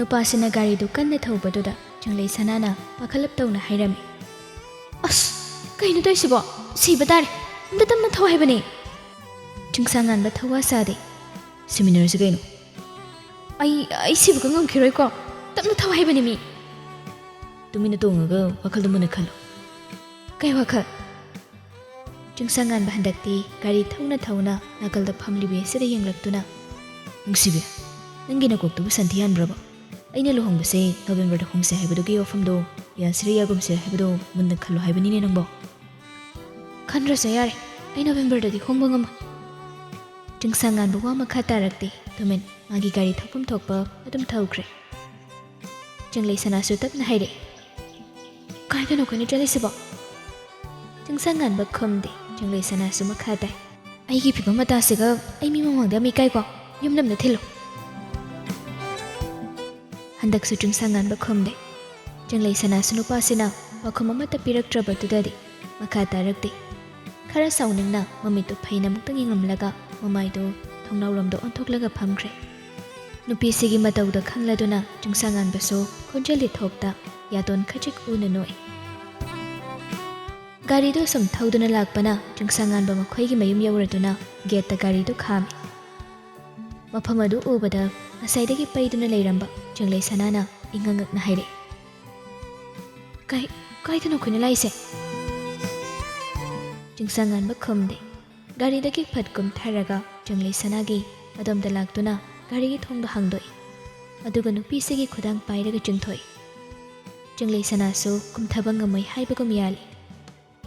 नुपासिना गारीदु कन्ना थौबदुदा चंगले सनाना पाखलप तौना हाइरमी अस कइनो तैसिबो सिबा तारे अम्ता तमना थौ हाइबने चिंगसांगानबा थौवा सादे सिमिनारसे कइनो आई सिबा ngमखिरोय को तमना थौ हाइबने मी तुमिना तोंगागा वखल दुमना खलो कई वखल चिंगसांगानबा हंदक्ति गारी थौना थौना नाकलदा फमलिबे सिदा यंगलक्तुना नुंगसिबे नंगी नकोक्तुबु संथियान ब्रबा अइना लुहोंगबसे नवेम्बरदा होंगसे हाइबदुगी वफमदो यासिरियागुमसे हाइबदो मुन्ना खलो हाइबनिने नंगबो खनरसे यारे आई नवेम्बरददी होंगबा ngम चिंगसांगानबा वा मखा तारक्ते तुमेन मागी गारी थौपम थोकपा अदुम थौख्रे चंगले सनासु तपना हाइरे काइदनो कनि चलेसिबो चिंगसांगानबा खमदे चंगले सनासु मखा ताइ आइगी फिबम मतासेगा आई मी ममंगदा मी काइको युमनमना थिलो हंदकसु चिंगसांगानबा खमदे चंगले सनासु नुपासिना वखम अमता पिरक्त्रबदुददि मखा तारक्ते खरा साउनिंगना ममितु फैना मुक्तंग यंगमलगा ममाइदो थोंनावरमदो ओंथोकलगा फमख्रे नुपीसिगी मतौदा खंगलादुना चिंगसांगानबसु खोंजलि थोकता यातोन खचिक उना नोय गारीदो सम थौदुना लाकपना चिंगसांगानबा मखोइगी मयुम यौरदुना गेटता गारीदो खामे मफम अदु उबदा असाइदगी पैदुना लेरंबा चंगले सनाना इंगंगकना हाइरे काइदनो खुना लाइसे चिंगसांगानबा खमदे गारीदगी फटकुम थारगा चंगले सनागी अदोमदा लाक्तुना गारीगी थोंदो हांदोय अदुगा नुपीसिगी खुदांग पाइरगा चिंथोय चंगले सनासु कुमथाबा ngमै हाइबगुम याली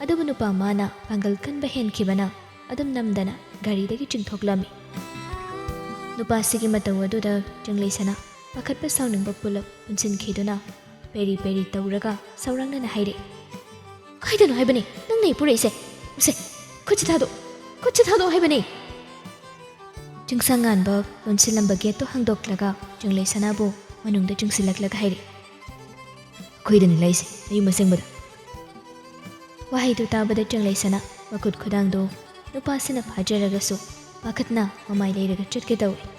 अदुबु नुपा माना पांगल कनबा हेनखिबना अदुम नमदना गारीदगी चिंथोकलामी नुपासिगी मतौ अदुदा चंगले सना पाखतपा साउनिंगबा पुलप पुनसिनखिदुना पेरी पेरी तौरगा सौरांगना हाइरे काइदनो हाइबने नंग नै पुरैसे उसे कुछ थादो हाइबने चिंगसांगानबा लोनसिलंबा गेटतो हांदोकलगा चंगले सनाबु मनुंगदा चिंगसिलकलगा हाइरे खोइदनि लाइसे अयुम असेंबदा वाहिदु ताबदा चंगले सना मकुत खुदांगदो नुपासिना फाजरगसु पाखतना ममाइ लेरगा चटके तौवे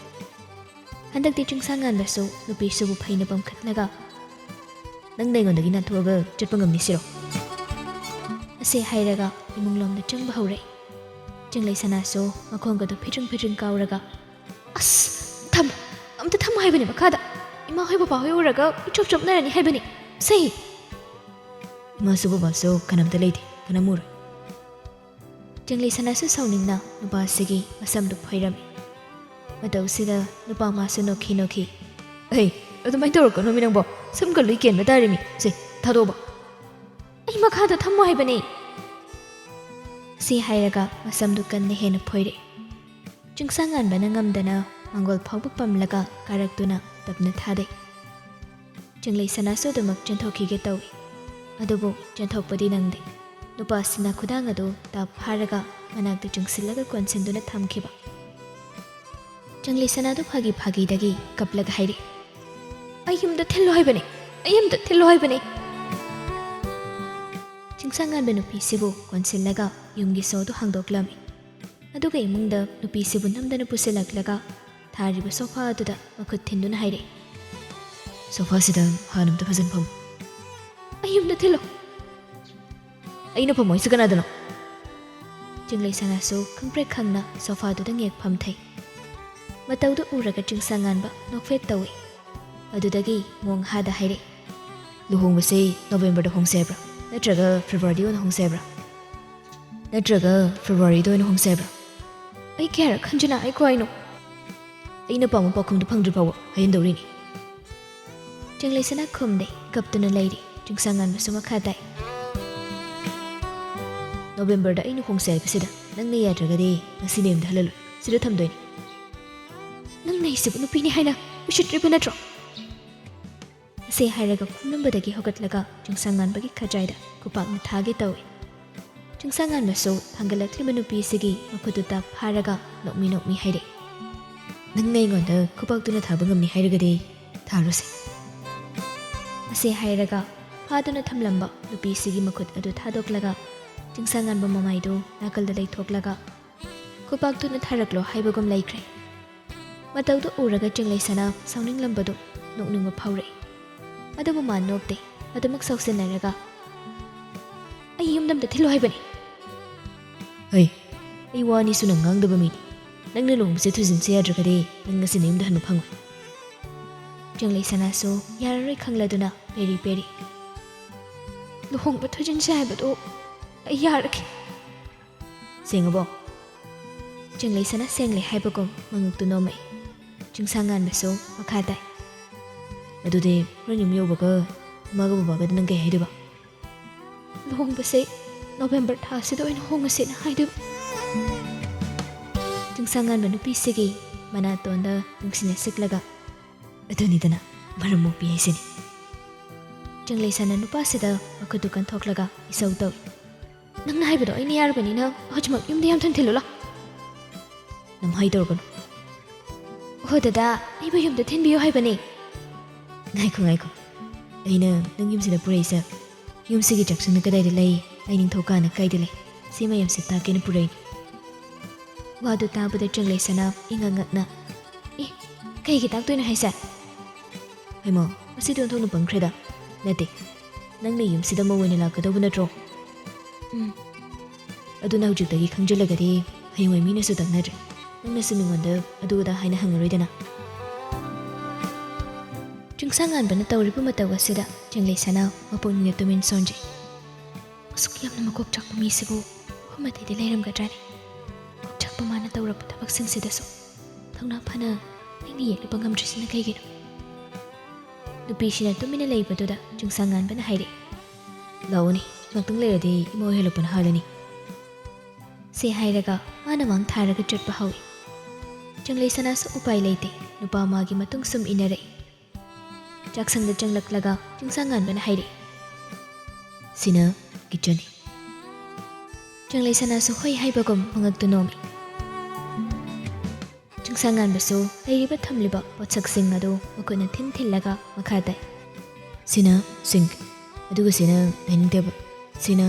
हंदक्ति चिंगसांगानबसु नुपीसुबु फैना बमखतलगा नंग नैगोंदगी नाथोगा चटपा ngमनि सिरो असे हाइरगा इमुंगलोमदा चंगबा हौरे चंगले सनासु मखोंगदो फिजंग काउरगा अस थम अमता थम हाइबने मखादा इमा होइबा पाहोय उरगा इचोप चोपनरनि हाइबने सही इमासुबु बासो कनमता लेथे कनमुर चंगले सनासु साउनिंगना नुपासिगी मसमदु फैरमी मतौसिदा नुपा मासु नोखी ऐ अदुमाइ तौरकनो मिनंबो समगा लुइ केनबा तारिमी से थादोबा आई मखादा थम्मो हाइबने सी हाइरगा मसमदु कन्ने हेन फोइरे चिंगसांगानबना ngमदना मंगोल फाउबु पमलगा कारक्तुना तपना थादे चंगले सनासु दमक चंथोखिगे तौवे अदुबु चंथोकपदि नंगदे नुपासिना खुदांग अदु ताप फारगा मनाक्ता चिंगसिलगा कोनसिंदुना थमखिबा चंगले सनादु फागी कपलगा हाइरे अयुमदा थिल्लो हाइबने चिंगसांगानबा नुपीसिबु कोनसिलगा युमगी सोदु हांदोकलामी अदुगा इमुंगदा नुपीसिबु नमदना पुसिलकलगा थारिबा सोफा अदुदा मखुत थिंदुना हाइरे सोफा सिदा हानमता फजन फम अयुमदा थिल्लो अइना फमोय सगनादनो चिंगले सनासु खंप्रे खंगना सोफा अदुदा ngek famthai मतौदु उरगा चिंगसांगानबा नोकफेट तौवे अदुदगी मोंग हादा हाइरे लुहोंगबसे नवेम्बरदा होंगसेब्रा नत्रगा फेब्रुवारी ओन होंगसेब्रा नत्रगा फेब्रुवारी दोन होंगसेब्रा आई क्यारा खंजना आई कोइनो अइना पामु पाखुंदु फंगद्रि पाव हायनदौरिनी चंगले सना खमदे कपतुना लैरी चिंगसांगानबा सुमा खाताई नवेम्बरदा अइना होंगसे हाइबसिदा नंगना याद्रगदि ngasi मेमदा हललु सिदा थमदोइनी नंग नैसिबु नुपीनी हाइना उशिट्रिबु नत्रो असे हाइरगा खुमनंबदगी होगतलगा चिंगसांगानबगी खजाइदा कुपाकना थागे तौवे चिंगसांगानबसु थांगलक्लिबा नुपीसिगी मखुदुता फारगा नोकमी हाइरे नंग नैगोंदा कुपाकतुना थाबा ngमनि हाइरगदि थारोसे असे हाइरगा फादुना थमलंबा नुपीसिगी मखुद अदु थादोकलगा चिंगसांगानबा ममाइदो नाकलदा लैथोकलगा कुपाकतुना थारकलो हाइबगुम लैख्रे मतौदु उरगा चिंगले सना साउनिंगलंबदो ꯅꯣꯛꯅꯤꯡꯕ ꯐꯥꯎꯔꯛꯏ ꯑꯗꯨꯕꯨ ꯃꯥ ꯅꯣꯛꯇꯦ ꯑꯗꯨꯃꯛ ꯁꯥꯎꯁꯤꯟꯅꯔꯒ ꯑꯩ ꯌꯨꯝꯗ ꯑꯝꯇ ꯊꯤꯜꯂꯨ ꯍꯥꯏꯕꯅꯤ ꯍꯩ ꯑꯩ ꯋꯥꯅꯤꯁꯨ ꯅꯪ ꯉꯥꯡꯗꯕ ꯃꯤꯅꯤ ꯅꯪꯅ ꯂꯨꯍꯣꯡꯕꯁꯦ ꯊꯨꯖꯤꯟꯁꯦ ꯌꯥꯗ꯭ꯔꯒꯗꯤ ꯅꯪ ꯉꯁꯤ ꯅꯌꯨꯝꯗ ꯍꯟꯕ ꯐꯪꯉꯣꯏ ꯆꯪꯂꯩꯁꯅꯥꯁꯨ ꯌꯥꯔꯔꯣꯏ ꯈꯪꯂꯗꯨꯅ ꯄꯦꯔꯤ ꯄꯦꯔꯤ ꯂꯨꯍꯣꯡꯕ ꯊꯨꯖꯤꯟꯁꯦ ꯍꯥꯏꯕꯗꯣ ꯑꯩ ꯌꯥꯔꯒꯦ ꯁꯦꯡꯉꯕꯣ ꯆꯪꯂꯩꯁꯅꯥ ꯁꯦꯡꯂꯦ ꯍꯥꯏꯕꯒꯨꯝ ꯃꯉꯛꯇꯨ ꯅꯣꯝꯃꯛꯏ ꯆꯤꯡꯁꯥꯡꯉꯥꯟꯕꯁꯨ ꯃꯈꯥ ꯇꯥꯏ ꯑꯗꯨꯗꯤ ꯍꯣꯔꯦꯟ ꯌꯨꯝ ꯌꯧꯕꯒ ꯏꯃꯥꯒ ꯕꯕꯥꯒꯗ ꯅꯪ ꯀꯩ ꯍꯥꯏꯗꯣꯏꯕ ꯂꯨꯍꯣꯡꯕꯁꯦ ꯅꯣꯕꯦꯝꯕꯔ ꯊꯥꯁꯤꯗ ꯑꯣꯏꯅ ꯍꯣꯡꯉꯁꯦꯅ ꯍꯥꯏꯗꯣꯏꯕ ꯆꯤꯡꯁꯥꯡꯉꯥꯟꯕ ꯅꯨꯄꯤꯁꯤꯒꯤ ꯃꯅꯥꯇꯣꯟꯗ ꯅꯨꯡꯁꯤꯅ ꯁꯤꯛꯂꯒ ꯑꯗꯨꯅꯤꯗꯅ ꯃꯔꯝ ꯃꯣꯛꯄꯤ ꯍꯥꯏꯁꯤꯅꯤ ꯆꯪꯂꯩꯁꯅꯥ ꯅꯨꯄꯥꯁꯤꯗ ꯃꯈꯨꯠꯇꯨ ꯀꯟꯊꯣꯛꯂꯒ ꯏꯁꯧ ꯇꯧꯏ ꯅꯪꯅ ꯍꯥꯏꯕꯗꯣ ꯑꯩꯅ ꯌꯥꯔꯕꯅꯤꯅ ꯍꯧꯖꯤꯛꯃꯛ ꯌꯨꯝꯗ ꯌꯥꯝ ꯊꯨꯅ ꯊꯤꯜꯂꯨ ꯂꯥꯎ ꯅꯝꯍꯥꯏ ꯇꯧꯔꯛꯀꯅꯨ ꯑꯣ ꯗꯗꯥ ꯑꯩꯕꯨ ꯌꯨꯝꯗ ꯊꯤꯟꯕꯤꯌꯨ ꯍꯥꯏꯕꯅꯤ ꯉꯥꯏꯈꯣ ꯑꯩꯅ ꯅꯪ ꯌꯨꯝꯁꯤꯗ ꯄꯨꯔꯛꯏꯁꯦ ꯌꯨꯝꯁꯤꯒꯤ ꯆꯥꯛꯁꯪꯅ ꯀꯗꯥꯏꯗ ꯂꯩ ꯂꯥꯏꯅꯤꯡꯊꯧꯀꯥꯅ ꯀꯥꯏꯗ ꯂꯩ ꯁꯤ ꯃꯌꯥꯝꯁꯦ ꯇꯥꯛꯀꯦꯅ ꯄꯨꯔꯛꯏꯅꯤ ꯋꯥꯗꯨ ꯇꯥꯕꯗ ꯆꯪꯂꯩꯁꯅꯥ ꯏꯉꯛ ꯉꯛꯅ ꯀꯩꯒꯤ ꯇꯥꯛꯇꯣꯏꯅꯣ ꯍꯥꯏꯁꯦ ꯍꯩꯃꯥ ꯃꯁꯤꯗꯤ ꯑꯣꯟꯊꯣꯛꯅ ꯄꯪꯈ꯭ꯔꯦꯗ ꯅꯠꯇꯦ ꯅꯪꯅ ꯌꯨꯝꯁꯤꯗ ꯃꯧ ꯑꯣꯏꯅ ꯂꯥꯛꯀꯗꯧꯕ ꯅꯠꯇ꯭ꯔꯣ ꯑꯗꯨꯅ ꯍꯧꯖꯤꯛꯇꯒꯤ ꯈꯪꯖꯤꯜꯂꯒꯗꯤ ꯍꯌꯦꯡꯋꯥꯏ ꯃꯤꯅꯁꯨ ꯇꯛꯅꯗ꯭ꯔꯦ ꯅꯪꯅꯁꯨ ꯃꯤꯉꯣꯟꯗ ꯑꯗꯨ ꯑꯗꯥ ꯍꯥꯏꯅ ꯍꯪꯉꯔꯣꯏꯗꯅ ꯆꯤꯡꯁꯥꯡꯉꯥꯟꯕꯅ ꯇꯧꯔꯤꯕ ꯃꯇꯧ ꯑꯁꯤꯗ ꯆꯪꯂꯩꯁꯅꯥ ꯃꯄꯨꯛꯅꯤꯡꯗ ꯇꯨꯃꯤꯟ ꯁꯣꯟꯖꯩ ꯑꯁꯨꯛ ꯌꯥꯝꯅ ꯃꯀꯣꯛ ꯆꯥꯛꯄ ꯃꯤꯁꯤꯕꯨ ꯃꯐꯝ ꯑꯇꯩꯗ ꯂꯩꯔꯝꯒꯗ꯭ꯔꯥꯅꯦ ꯃꯀꯣꯛ ꯆꯥꯛꯄ ꯃꯥꯅ ꯇꯧꯔꯛꯄ ꯊꯕꯛꯁꯤꯡꯁꯤꯗꯁꯨ ꯊꯧꯅꯥ ꯐꯅ ꯑꯩꯅ ꯌꯦꯛꯂꯨꯕ ꯉꯝꯗ꯭ꯔꯤꯁꯤꯅ ꯀꯩꯒꯤꯅꯣ ꯅꯨꯄꯤꯁꯤꯅ ꯇꯨꯃꯤꯟꯅ ꯂꯩꯕꯗꯨꯗ ꯆꯤꯡꯁꯥꯡꯉꯥꯟꯕꯅ ꯍꯥꯏꯔꯛꯏ ꯂꯥꯛꯑꯣꯅꯦ ꯉꯥꯛꯇꯪ ꯂꯩꯔꯗꯤ ꯏꯃꯥ ꯍꯣꯏ ꯍꯜꯂꯛꯄꯅ ꯍꯥꯜꯂꯅꯤ ꯁꯤ ꯍꯥꯏꯔꯒ ꯃꯥꯅ ꯃꯥꯡ ꯊꯥꯔꯒ ꯆꯠꯄ ꯍꯧꯏ ꯆꯪꯂꯩꯁꯅꯥꯁꯨ ꯎꯄꯥꯏ ꯂꯩꯇꯦ ꯅꯨꯄꯥ ꯃꯥꯒꯤ ꯃꯇꯨꯡ ꯁꯨꯝ ꯏꯟꯅꯔꯛꯏ ꯆꯥꯛꯁꯪꯗ ꯆꯪꯂꯛꯂꯒ ꯆꯤꯡꯁꯥꯡꯉꯥꯟꯕꯅ ꯍꯥꯏꯔꯛꯏ ꯁꯤꯅ ꯀꯤꯠꯆꯟꯅꯤ ꯆꯪꯂꯩꯁꯅꯥꯁꯨ ꯍꯣꯏ ꯍꯥꯏꯕꯒꯨꯝ ꯃꯉꯛꯇꯨ ꯅꯣꯝꯃꯤ ꯆꯤꯡꯁꯥꯡꯉꯥꯟꯕꯁꯨ ꯂꯩꯔꯤꯕ ꯊꯝꯂꯤꯕ ꯄꯣꯠꯁꯛꯁꯤꯡ ꯑꯗꯨ ꯃꯈꯨꯠꯅ ꯊꯤꯜꯂꯒ ꯃꯈꯥ ꯇꯥꯏ ꯁꯤꯅ ꯁꯤꯡꯛ ꯑꯗꯨꯒ ꯁꯤꯅ ꯗꯥꯏꯅꯤꯡ ꯇꯦꯕꯜ ꯁꯤꯅ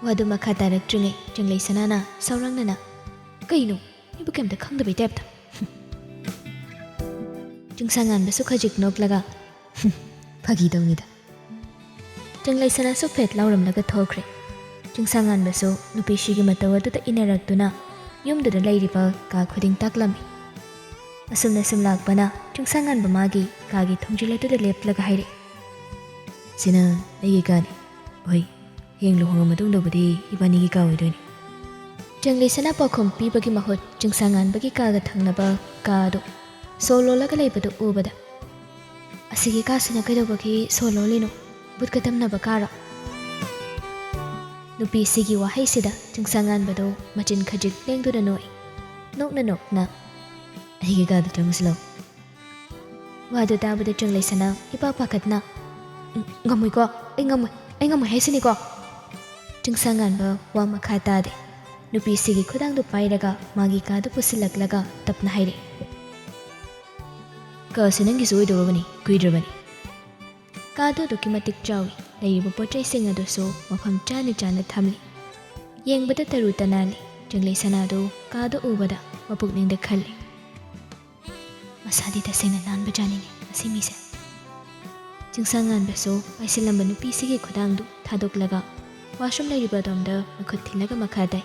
ꯋꯥꯗꯨ ꯃꯈꯥ ꯇꯥꯔꯛꯇ꯭ꯔꯤꯉꯩ ꯆꯪꯂꯩꯁꯅꯥꯅ ꯁꯥꯎꯔꯥꯡꯅꯅ ꯀꯩꯅꯣ ꯑꯩꯕꯨ ꯀꯩꯝꯇ ꯈꯪꯗꯕꯩ ꯇꯥꯏꯞꯇ ꯆꯤꯡꯁꯥꯡꯉꯥꯟꯕꯁꯨ ꯈꯖꯤꯛ ꯅꯣꯛꯂꯒ ꯐꯥꯒꯤ ꯇꯧꯅꯤꯗ ꯆꯪꯂꯩꯁꯅꯥꯁꯨ ꯐꯦꯠ ꯂꯥꯎꯔꯝꯂꯒ ꯊꯣꯛꯈ꯭ꯔꯦ ꯆꯤꯡꯁꯥꯡꯉꯥꯟꯕꯁꯨ ꯅꯨꯄꯤꯁꯤꯒꯤ ꯃꯇꯧ ꯑꯗꯨꯗ ꯏꯟꯅꯔꯛꯇꯨꯅ ꯌꯨꯝꯗꯨꯗ ꯂꯩꯔꯤꯕ ꯀꯥ ꯈꯨꯗꯤꯡ ꯇꯥꯛꯂꯝꯃꯤ ꯑꯁꯨꯝꯅ ꯁꯨꯝ ꯂꯥꯛꯄꯅ ꯆꯤꯡꯁꯥꯡꯉꯥꯟꯕ ꯃꯥꯒꯤ ꯀꯥꯒꯤ ꯊꯣꯡꯖꯤꯜ ꯑꯗꯨꯗ ꯂꯦꯞꯂꯒ ꯍꯥꯏꯔꯛꯏ ꯁꯤꯅ ꯑꯩꯒꯤ ꯀꯥꯅꯤ ꯍꯣꯏ ꯍꯌꯦꯡ ꯂꯨꯍꯣꯡꯉ ꯃꯇꯨꯡꯗꯕꯨꯗꯤ ꯏꯕꯥꯅꯤꯒꯤ ꯀꯥ ꯑꯣꯏꯗꯣꯏꯅꯤ ꯆꯪꯂꯩꯁꯅꯥ ꯄꯥꯎꯈꯨꯝ ꯄꯤꯕꯒꯤ ꯃꯍꯨꯠ ꯆꯤꯡꯁꯥꯡꯉꯥꯟꯕꯒꯤ ꯀꯥꯒ ꯊꯪꯅꯕ ꯀꯥ ꯑꯗꯨ ꯁꯣ ꯂꯣꯜꯂꯒ ꯂꯩꯕꯗꯨ ꯎꯕꯗ ꯑꯁꯤꯒꯤ ꯀꯥꯁꯤꯅ ꯀꯩꯗꯧꯕꯒꯤ ꯁꯣ ꯂꯣꯜꯂꯤꯅꯣ ꯕꯨꯠꯀ ꯇꯝꯅꯕ ꯀꯥꯔꯣ ꯅꯨꯄꯤꯁꯤꯒꯤ ꯋꯥꯍꯩꯁꯤꯗ ꯆꯤꯡꯁꯥꯡꯉꯥꯟꯕꯗꯨ ꯃꯆꯤꯟ ꯈꯖꯤꯛ ꯂꯦꯡꯗꯨꯅ ꯅꯣꯛꯏ ꯅꯣꯛꯅ ꯑꯩꯒꯤ ꯀꯥꯗ ꯆꯪꯉꯁꯤ ꯂꯥꯛꯑꯣ ꯋꯥꯗꯨ ꯇꯥꯕꯗ ꯆꯪꯂꯩꯁꯅꯥ ꯏꯄꯥ ꯄꯥꯈꯠꯅ ꯉꯝꯃꯣꯏꯀꯣ ꯑꯩ ꯉꯝꯃꯣꯏ ꯍꯥꯏꯁꯤꯅꯤꯀோ ꯆꯤꯡꯁꯥꯡꯉꯥꯟꯕ ꯋꯥ ꯃꯈꯥ ꯇꯥꯗꯦ ꯅꯨꯄꯤꯁꯤꯒꯤ ꯈꯨꯗꯥꯡꯗꯨ ꯄꯥꯏꯔꯒ ꯃꯥꯒꯤ ꯀꯥꯗ ꯄꯨꯁꯤꯜꯂꯛꯂꯒ ꯇꯞꯅ ꯍꯥꯏꯔꯛꯏ ꯀꯥꯁꯤ ꯅꯪꯒꯤꯁꯨ ꯑꯣꯏꯗꯧꯔꯕꯅꯤ ꯀꯨꯏꯗ꯭ꯔꯕꯅꯤ ꯀꯥꯗꯨ ꯑꯗꯨꯛꯀꯤ ꯃꯇꯤꯛ ꯆꯥꯎꯏ ꯂꯩꯔꯤꯕ ꯄꯣꯠꯆꯩꯁꯤꯡ ꯑꯗꯨꯁꯨ ꯃꯐꯝ ꯆꯥꯅ ꯊꯝꯂꯤ ꯌꯦꯡꯕꯗ ꯇꯔꯨ ꯇꯅꯥꯜꯂꯤ ꯆꯪꯂꯩꯁꯅꯥꯗꯨ ꯀꯥꯗꯨ ꯎꯕꯗ ꯃꯄꯨꯛꯅꯤꯡꯗ ꯈꯜꯂꯤ ꯃꯁꯥꯗꯤ ꯇꯁꯦꯡꯅ ꯅꯥꯟꯕꯖꯥꯠꯅꯤꯅꯦ ꯃꯁꯤ ꯃꯤꯁꯦ ꯆꯤꯡꯁꯥꯡꯉꯥꯟꯕꯁꯨ ꯄꯥꯏꯁꯤꯜꯂꯝꯕ ꯅꯨꯄꯤꯁꯤꯒꯤ ꯈꯨꯗꯥꯡꯗꯨ ꯊꯥꯗꯣꯛꯂꯒ ꯋꯥꯁꯔꯨꯝ ꯂꯩꯔꯤꯕ ꯑꯗꯣꯝꯗ ꯃꯈꯨꯠ ꯊꯤꯜꯂꯒ ꯃꯈꯥ ꯇꯥꯏ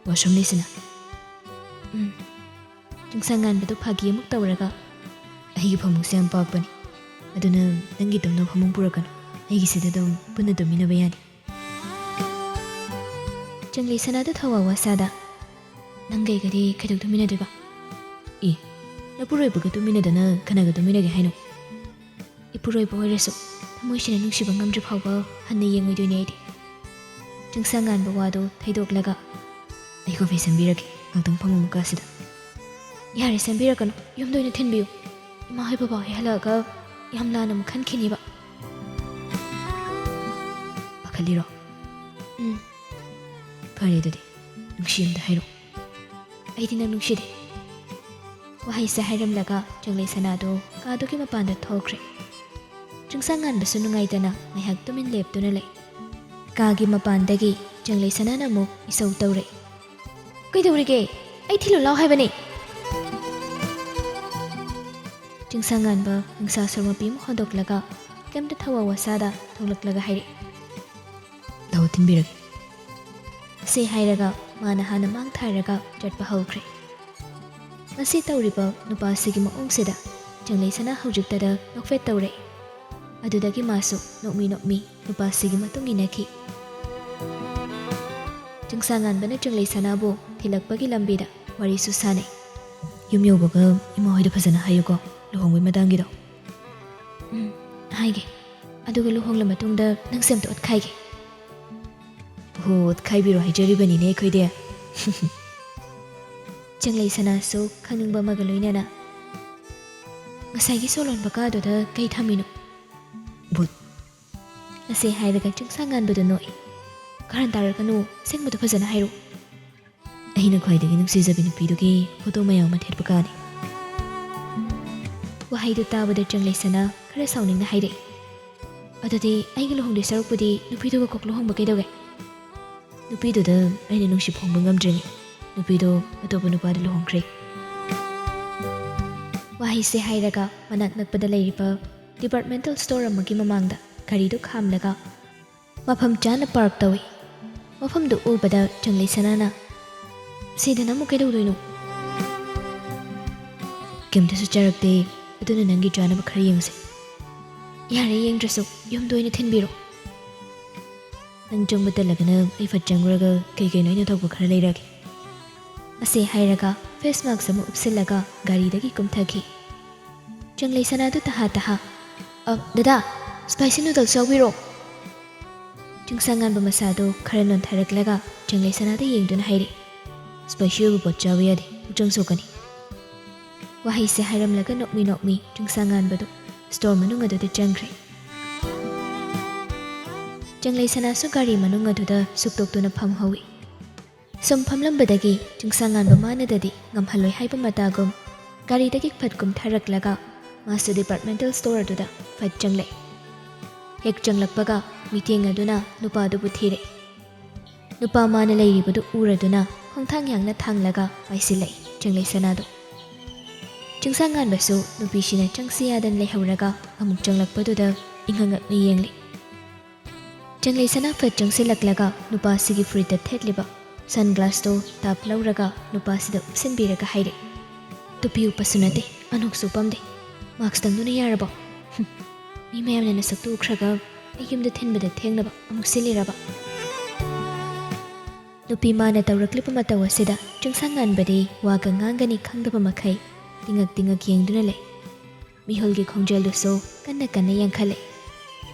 ꯋꯥꯁꯔꯨꯝ ꯂꯩꯁꯤꯅ ꯆꯤꯡꯁꯥꯡꯉꯥꯟꯕꯗꯨ ꯐꯥꯒꯤ ꯑꯃꯨꯛ ꯇꯧꯔꯒ ꯑꯩꯒꯤ ꯐꯃꯨꯡꯁꯦ ꯌꯥꯝ ꯄꯥꯛꯄꯅꯤ ꯑꯗꯨꯅ ꯅꯪꯒꯤ ꯇꯧꯅ ꯐꯃꯨꯡ ꯄꯨꯔꯛꯀꯅꯨ ꯑꯩꯒꯤꯁꯤꯗ ꯑꯗꯨꯝ ꯄꯨꯟꯅ ꯇꯨꯝꯃꯤꯟꯅꯕ ꯌꯥꯅꯤ ꯆꯪꯂꯩꯁꯅꯥꯗꯨ ꯊꯋꯥ ꯋꯥꯁꯥꯗ ꯅꯪꯒꯩꯒꯗꯤ ꯀꯩꯗꯧ ꯇꯨꯝꯃꯤꯟꯅꯗꯣꯏꯕ ꯅꯄꯨꯔꯣꯏꯕꯒ ꯇꯨꯝꯃꯤꯟꯅꯗꯅ ꯀꯅꯥꯒ ꯇꯨꯝꯃꯤꯟꯅꯒꯦ ꯍꯥꯏꯅꯣ ꯏꯄꯨꯔꯣꯏꯕ ꯑꯣꯏꯔꯁꯨ ꯊꯃꯣꯏꯁꯤꯅ ꯅꯨꯡꯁꯤꯕ ꯉꯝꯗ꯭ꯔꯤ ꯐꯥꯎꯕ ꯍꯟꯅ ꯌꯦꯡꯉꯣꯏꯗꯣꯏꯅꯦ ꯑꯩꯗꯤ ꯆꯤꯡꯁꯥꯡꯉꯥꯟꯕ ꯋꯥꯗꯨ ꯊꯩꯗꯣꯛꯂꯒ ꯑꯩ ꯀꯣꯐꯤ ꯁꯦꯝꯕꯤꯔꯒꯦ ꯉꯥꯛꯇꯪ ꯐꯃꯨꯡ ꯃꯀꯥꯁꯤꯗ ꯌꯥꯔꯦ ꯁꯦꯝꯕꯤꯔꯛꯀꯅꯨ ꯌꯨꯝꯗ ꯑꯣꯏꯅ ꯊꯤꯟꯕꯤꯌꯨ ꯏꯃꯥ ꯍꯣꯏ ꯕꯕꯥ ꯍꯣꯏ ꯍꯜꯂꯛꯑꯒ ꯌꯥꯝ ꯂꯥꯟꯅ ꯑꯃꯨꯛ ꯈꯟꯈꯤꯅꯤꯕ ꯄꯥꯈꯠꯂꯤꯔꯣ ꯐꯔꯦ ꯑꯗꯨꯗꯤ ꯅꯨꯡꯁꯤ ꯑꯝꯇ ꯍꯥꯏꯔꯛꯑꯣ ꯑꯩꯗꯤ ꯅꯪ ꯅꯨꯡꯁꯤꯗꯦ ꯋꯥꯍꯩꯁꯦ ꯍꯥꯏꯔꯝꯂꯒ ꯆꯪꯂꯩꯁꯅꯥꯗꯨ ꯀꯥꯗꯨꯒꯤ ꯃꯄꯥꯟꯗ ꯊꯣꯛꯈ꯭ꯔꯦ ꯆꯤꯡꯁꯥꯡꯉꯥꯟꯕꯁꯨ ꯅꯨꯡꯉꯥꯏꯇꯅ ꯉꯥꯏꯍꯥꯛ ꯇꯨꯃꯤꯟ ꯂꯦꯞꯇꯨꯅ ꯂꯩ ꯀꯥꯒꯤ ꯃꯄꯥꯟꯗꯒꯤ ꯆꯪꯂꯩꯁꯅꯥꯅ ꯑꯃꯨꯛ ꯏꯁꯧ ꯇꯧꯔꯛꯏ ꯀꯩꯗꯧꯔꯤꯒꯦ ꯑꯩ ꯊꯤꯜꯂꯨ ꯂꯥꯎ ꯍꯥꯏꯕꯅꯤ ꯆꯤꯡꯁꯥꯡꯉꯥꯟꯕ ꯅꯨꯡꯁꯥ ꯁꯣꯔ ꯃꯄꯤ ꯑꯃ ꯍꯣꯟꯗꯣꯛꯂꯒ ꯀꯩꯝꯇ ꯊꯋꯥ ꯋꯥꯁꯥꯗ ꯊꯣꯛꯂꯛꯂꯒ ꯍꯥꯏꯔꯛꯏ, ꯂꯥꯛꯑꯣ ꯊꯤꯟꯕꯤꯔꯒꯦ꯫ ꯑꯁꯤ ꯍꯥꯏꯔꯒ ꯃꯥꯅ ꯍꯥꯟꯅ ꯃꯥꯡ ꯊꯥꯔꯒ ꯆꯠꯄ ꯍꯧꯈ꯭ꯔꯦ꯫ ꯉꯁꯤ ꯇꯧꯔꯤꯕ ꯅꯨꯄꯥꯁꯤꯒꯤ ꯃꯑꯣꯡꯁꯤꯗ ꯆꯪꯂꯩꯁꯅꯥ ꯍꯧꯖꯤꯛꯇꯗ ꯅꯣꯛꯐꯦꯠ ꯇꯧꯔꯛꯏ꯫ ꯑꯗꯨꯗꯒꯤ ꯃꯥꯁꯨ ꯅꯣꯛꯃꯤ ꯅꯣꯛꯃꯤ ꯅꯨꯄꯥꯁꯤꯒꯤ ꯃꯇꯨꯡ ꯏꯟꯅꯈꯤ꯫ ꯆꯤꯡꯁꯥꯡꯉꯥꯟꯕꯅ ꯆꯪꯂꯩꯁꯅꯥꯕꯨ ꯊꯤꯜꯂꯛꯄꯒꯤ ꯂꯝꯕꯤꯗ ꯋꯥꯔꯤꯁꯨ ꯁꯥꯅꯩ꯫ ꯌꯨꯝ ꯌꯧꯕꯒ ꯏꯃꯥ ꯍꯣꯏꯗ ꯐꯖꯅ ꯍꯥꯏꯌꯨꯀꯣ, ꯂꯨꯍꯣꯡꯕꯩ ꯃꯇꯥꯡꯒꯤꯗꯣ꯫ ꯍꯥꯏꯒꯦ, ꯑꯗꯨꯒ ꯂꯨꯍꯣꯡꯂ ꯃꯇꯨꯡꯗ ꯅꯪꯁꯦ ꯑꯝꯇ ꯑꯣꯠꯈꯥꯏꯒꯦ꯫ ꯍꯣ, ꯑꯣꯠꯈꯥꯏꯕꯤꯔꯣ ꯍꯥꯏꯖꯔꯤꯕꯅꯤꯅꯦ ꯑꯩꯈꯣꯏꯗꯤ꯫ ꯆꯪꯂꯩꯁꯅꯥꯁꯨ ꯈꯪꯅꯤꯡꯕ ꯑꯃꯒ ꯂꯣꯏꯅꯅ, ꯉꯁꯥꯏꯒꯤ ꯁꯣꯂꯣꯟꯕ ꯀꯥꯗꯨꯗ ꯀꯩ ꯊꯝꯃꯤꯅꯣ? ꯕꯨꯠ꯫ ꯑꯁꯤ ꯍꯥꯏꯔꯒ ꯆꯤꯡꯁꯥꯡꯉꯥꯟꯕꯗꯨ ꯅꯣꯛꯏ꯫ ꯀꯥꯔꯟ ꯇꯥꯔꯛꯀꯅꯨ, ꯑꯁꯦꯡꯕꯗꯣ ꯐꯖꯅ ꯍꯥꯏꯔꯛꯎ꯫ ꯑꯩꯅ ꯈ꯭ꯋꯥꯏꯗꯒꯤ ꯅꯨꯡꯁꯤꯖꯕꯤ ꯅꯨꯄꯤꯗꯨꯒꯤ ꯐꯣꯇꯣ ꯃꯌꯥꯝ ꯑꯃ ꯊꯦꯠꯄ ꯀꯥꯅꯤ꯫ ꯋꯥꯍꯩꯗꯨ ꯇꯥꯕꯗ ꯆꯪꯂꯩꯁꯅꯥ ꯈꯔ ꯁꯥꯎꯅꯤꯡꯅ ꯍꯥꯏꯔꯛꯏ, ꯑꯗꯨꯗꯤ ꯑꯩꯒ ꯂꯨꯍꯣꯡꯗꯣꯏ ꯁꯔꯨꯛꯄꯨꯗꯤ ꯅꯨꯄꯤꯗꯨꯒ ꯀꯣꯛ ꯂꯨꯍꯣꯡꯕ ꯀꯩꯗꯧꯒꯦ? ꯅꯨꯄꯤꯗꯨꯗ ꯑꯩꯅ ꯅꯨꯡꯁꯤ ꯐꯣꯡꯕ ꯉꯝꯗ꯭ꯔꯤꯉꯩ ꯅꯨꯄꯤꯗꯣ ꯑꯇꯣꯞꯄ ꯅꯨꯄꯥꯗ ꯂꯨꯍꯣꯡꯈ꯭ꯔꯦ꯫ ꯋꯥꯍꯩꯁꯦ ꯍꯥꯏꯔꯒ ꯃꯅꯥꯛ ꯅꯛꯄꯗ ꯂꯩꯔꯤꯕ ꯗꯤꯄꯥꯔꯠꯃꯦꯟꯇꯦꯜ ꯁ꯭ꯇꯣꯔ ꯑꯃꯒꯤ ꯃꯃꯥꯡꯗ ꯒꯥꯔꯤꯗꯨ ꯈꯥꯝꯂꯒ ꯃꯐꯝ ꯆꯥꯅ ꯄꯥꯔꯛ ꯇꯧꯏ꯫ ꯃꯐꯝꯗꯨ ꯎꯕꯗ ꯆꯪꯂꯩꯁꯅꯥꯅ, ꯁꯤꯗꯅ ꯑꯃꯨꯛ ꯀꯩꯗꯧꯗꯣꯏꯅꯣ? ꯀꯩꯝꯇꯁꯨ ꯆꯥꯔꯛꯇꯦ, ꯑꯗꯨꯅ ꯅꯪꯒꯤ ꯆꯥꯅꯕ ꯈꯔ ꯌꯦꯡꯁꯦ꯫ ꯌꯥꯔꯦ, ꯌꯦꯡꯗ꯭ꯔꯁꯨ ꯌꯨꯝꯗ ꯑꯣꯏꯅ ꯊꯤꯟꯕꯤꯔꯣ꯫ ꯅꯪ ꯆꯪꯕ ꯇꯜꯂꯒꯅ ꯑꯩ ꯐꯠ ꯆꯪꯉꯨꯔꯒ ꯀꯩꯀꯩꯅꯣ ꯑꯩꯅ ꯊꯣꯛꯄ ꯈꯔ ꯂꯩꯔꯛꯑꯒꯦ꯫ ꯑꯁꯤ ꯍꯥꯏꯔꯒ ꯐꯦꯁ ꯃꯥꯛꯁ ꯑꯃ ꯎꯞꯁꯤꯜꯂꯒ ꯒꯥꯔꯤꯗꯒꯤ ꯀꯨꯝꯊꯈꯤ꯫ ꯆꯪꯂꯩꯁꯅꯥꯗꯨ ꯇꯍꯥ ꯗꯗꯥ, ꯁ꯭ꯄꯥꯏꯁꯤ ꯅꯨꯗꯜꯁ ꯌꯥꯎꯕꯤꯔꯣ꯫ ꯆꯤꯡꯁꯥꯡꯉꯥꯟꯕ ꯃꯁꯥꯗꯨ ꯈꯔ ꯅꯣꯟꯊꯔꯛꯂꯒ ꯆꯪꯂꯩꯁꯅꯥꯗ ꯌꯦꯡꯗꯨꯅ ꯍꯥꯏꯔꯛꯏ, ꯁ꯭ꯄꯥꯏꯁꯤ ꯑꯣꯏꯕ ꯄꯣꯠ ꯆꯥꯕ ꯌꯥꯗꯦ, ꯍꯛꯆꯥꯡ ꯁꯣꯛꯀꯅꯤ꯫ ꯋꯥꯍꯩꯁꯦ ꯍꯥꯏꯔꯝꯂꯒ ꯅꯣꯛꯃꯤ ꯅꯣꯛꯃꯤ ꯆꯤꯡꯁꯥꯡꯉꯥꯟꯕꯗꯨ ꯁ꯭ꯇꯣꯔ ꯃꯅꯨꯡ ꯑꯗꯨꯗ ꯆꯪꯈ꯭ꯔꯦ꯫ ꯆꯪꯂꯩꯁꯅꯥꯁꯨ ꯒꯥꯔꯤ ꯃꯅꯨꯡ ꯑꯗꯨꯗ ꯁꯨꯛꯇꯣꯛꯇꯨꯅ ꯐꯝꯍꯧꯏ꯫ ꯁꯨꯝ ꯐꯝꯂꯝꯕꯗꯒꯤ ꯆꯤꯡꯁꯥꯡꯉꯥꯟꯕ ꯃꯥꯅꯗꯗꯤ ꯉꯝꯍꯜꯂꯣꯏ ꯍꯥꯏꯕ ꯃꯇꯥꯒꯨꯝ ꯒꯥꯔꯤꯗꯒꯤ ꯐꯠ ꯀꯨꯝꯊꯔꯛꯂꯒ ꯃꯥꯁꯨ ꯗꯤꯄꯥꯔꯠꯃꯦꯟꯇꯦꯜ ꯁ꯭ꯇꯣꯔ ꯑꯗꯨꯗ ꯐꯠ ꯆꯪꯂꯛꯏ꯫ ꯍꯦꯛ ꯆꯪꯂꯛꯄꯒ ꯃꯤꯠꯌꯦꯡ ꯑꯗꯨꯅ ꯅꯨꯄꯥꯗꯨꯕꯨ ꯊꯤꯔꯛꯏ꯫ ꯅꯨꯄꯥ ꯃꯥꯅ ꯂꯩꯔꯤꯕꯗꯨ ꯎꯔꯗꯨꯅ ꯈꯣꯡꯊꯥꯡ ꯌꯥꯡꯅ ꯊꯥꯡꯂꯒ ꯄꯥꯏꯁꯤꯜꯂꯛꯏ ꯆꯪꯂꯩꯁꯅꯥꯗꯨ꯫ ꯆꯤꯡꯁꯥꯡꯉꯥꯟꯕꯁꯨ ꯅꯨꯄꯤꯁꯤꯅ ꯆꯪꯁꯤ ꯌꯥꯗꯅ ꯂꯩꯍꯧꯔꯒ ꯑꯃꯨꯛ ꯆꯪꯂꯛꯄꯗꯨꯗ ꯏꯪꯉꯛꯉꯛꯅ ꯌꯦꯡꯂꯤ꯫ ꯆꯪꯂꯩꯁꯅꯥ ꯐꯠ ꯆꯪꯁꯤꯜꯂꯛꯂꯒ ꯅꯨꯄꯥꯁꯤꯒꯤ ꯐꯨꯔꯤꯠꯇ ꯊꯦꯠꯂꯤꯕ ꯁꯟꯒ꯭ꯂꯥꯁꯇꯨ ꯇꯥꯞ ꯂꯧꯔꯒ ꯅꯨꯄꯥꯁꯤꯗ ꯎꯞꯁꯤꯟꯕꯤꯔꯒ ꯍꯥꯏꯔꯛꯏ, ꯇꯨꯄꯤ ꯎꯞꯄꯁꯨ ꯅꯠꯇꯦ, ꯑꯅꯣꯛꯁꯨ ꯎꯞꯄꯝꯗꯦ, ꯃꯥꯛꯁꯇꯪꯗꯨꯅ ꯌꯥꯔꯕꯣ? ꯃꯤ ꯃꯌꯥꯝꯅ ꯅꯁꯛꯇꯨ ꯎꯈ꯭ꯔꯒ ꯑꯩ ꯌꯨꯝꯗ ꯊꯤꯟꯕꯗ ꯊꯦꯡꯅꯕ ꯑꯃꯨꯛ ꯁꯤꯜꯂꯤꯔꯕ? ꯅꯨꯄꯤ ꯃꯥꯅ ꯇꯧꯔꯛꯂꯤꯕ ꯃꯇꯧ ꯑꯁꯤꯗ ꯆꯤꯡꯁꯥꯡꯉꯥꯟꯕꯗꯤ ꯋꯥꯒ ꯉꯥꯡꯒꯅꯤ ꯈꯪꯗꯕ ꯃꯈꯩ ꯇꯤꯡꯉꯛ ꯇꯤꯡꯉꯛ ꯌꯦꯡꯗꯨꯅ ꯂꯩ꯫ ꯃꯤꯍꯨꯜꯒꯤ ꯈꯣꯡꯖꯦꯜꯗꯨꯁꯨ ꯀꯟꯅ ꯀꯟꯅ ꯌꯥꯡꯈꯠꯂꯛꯏ꯫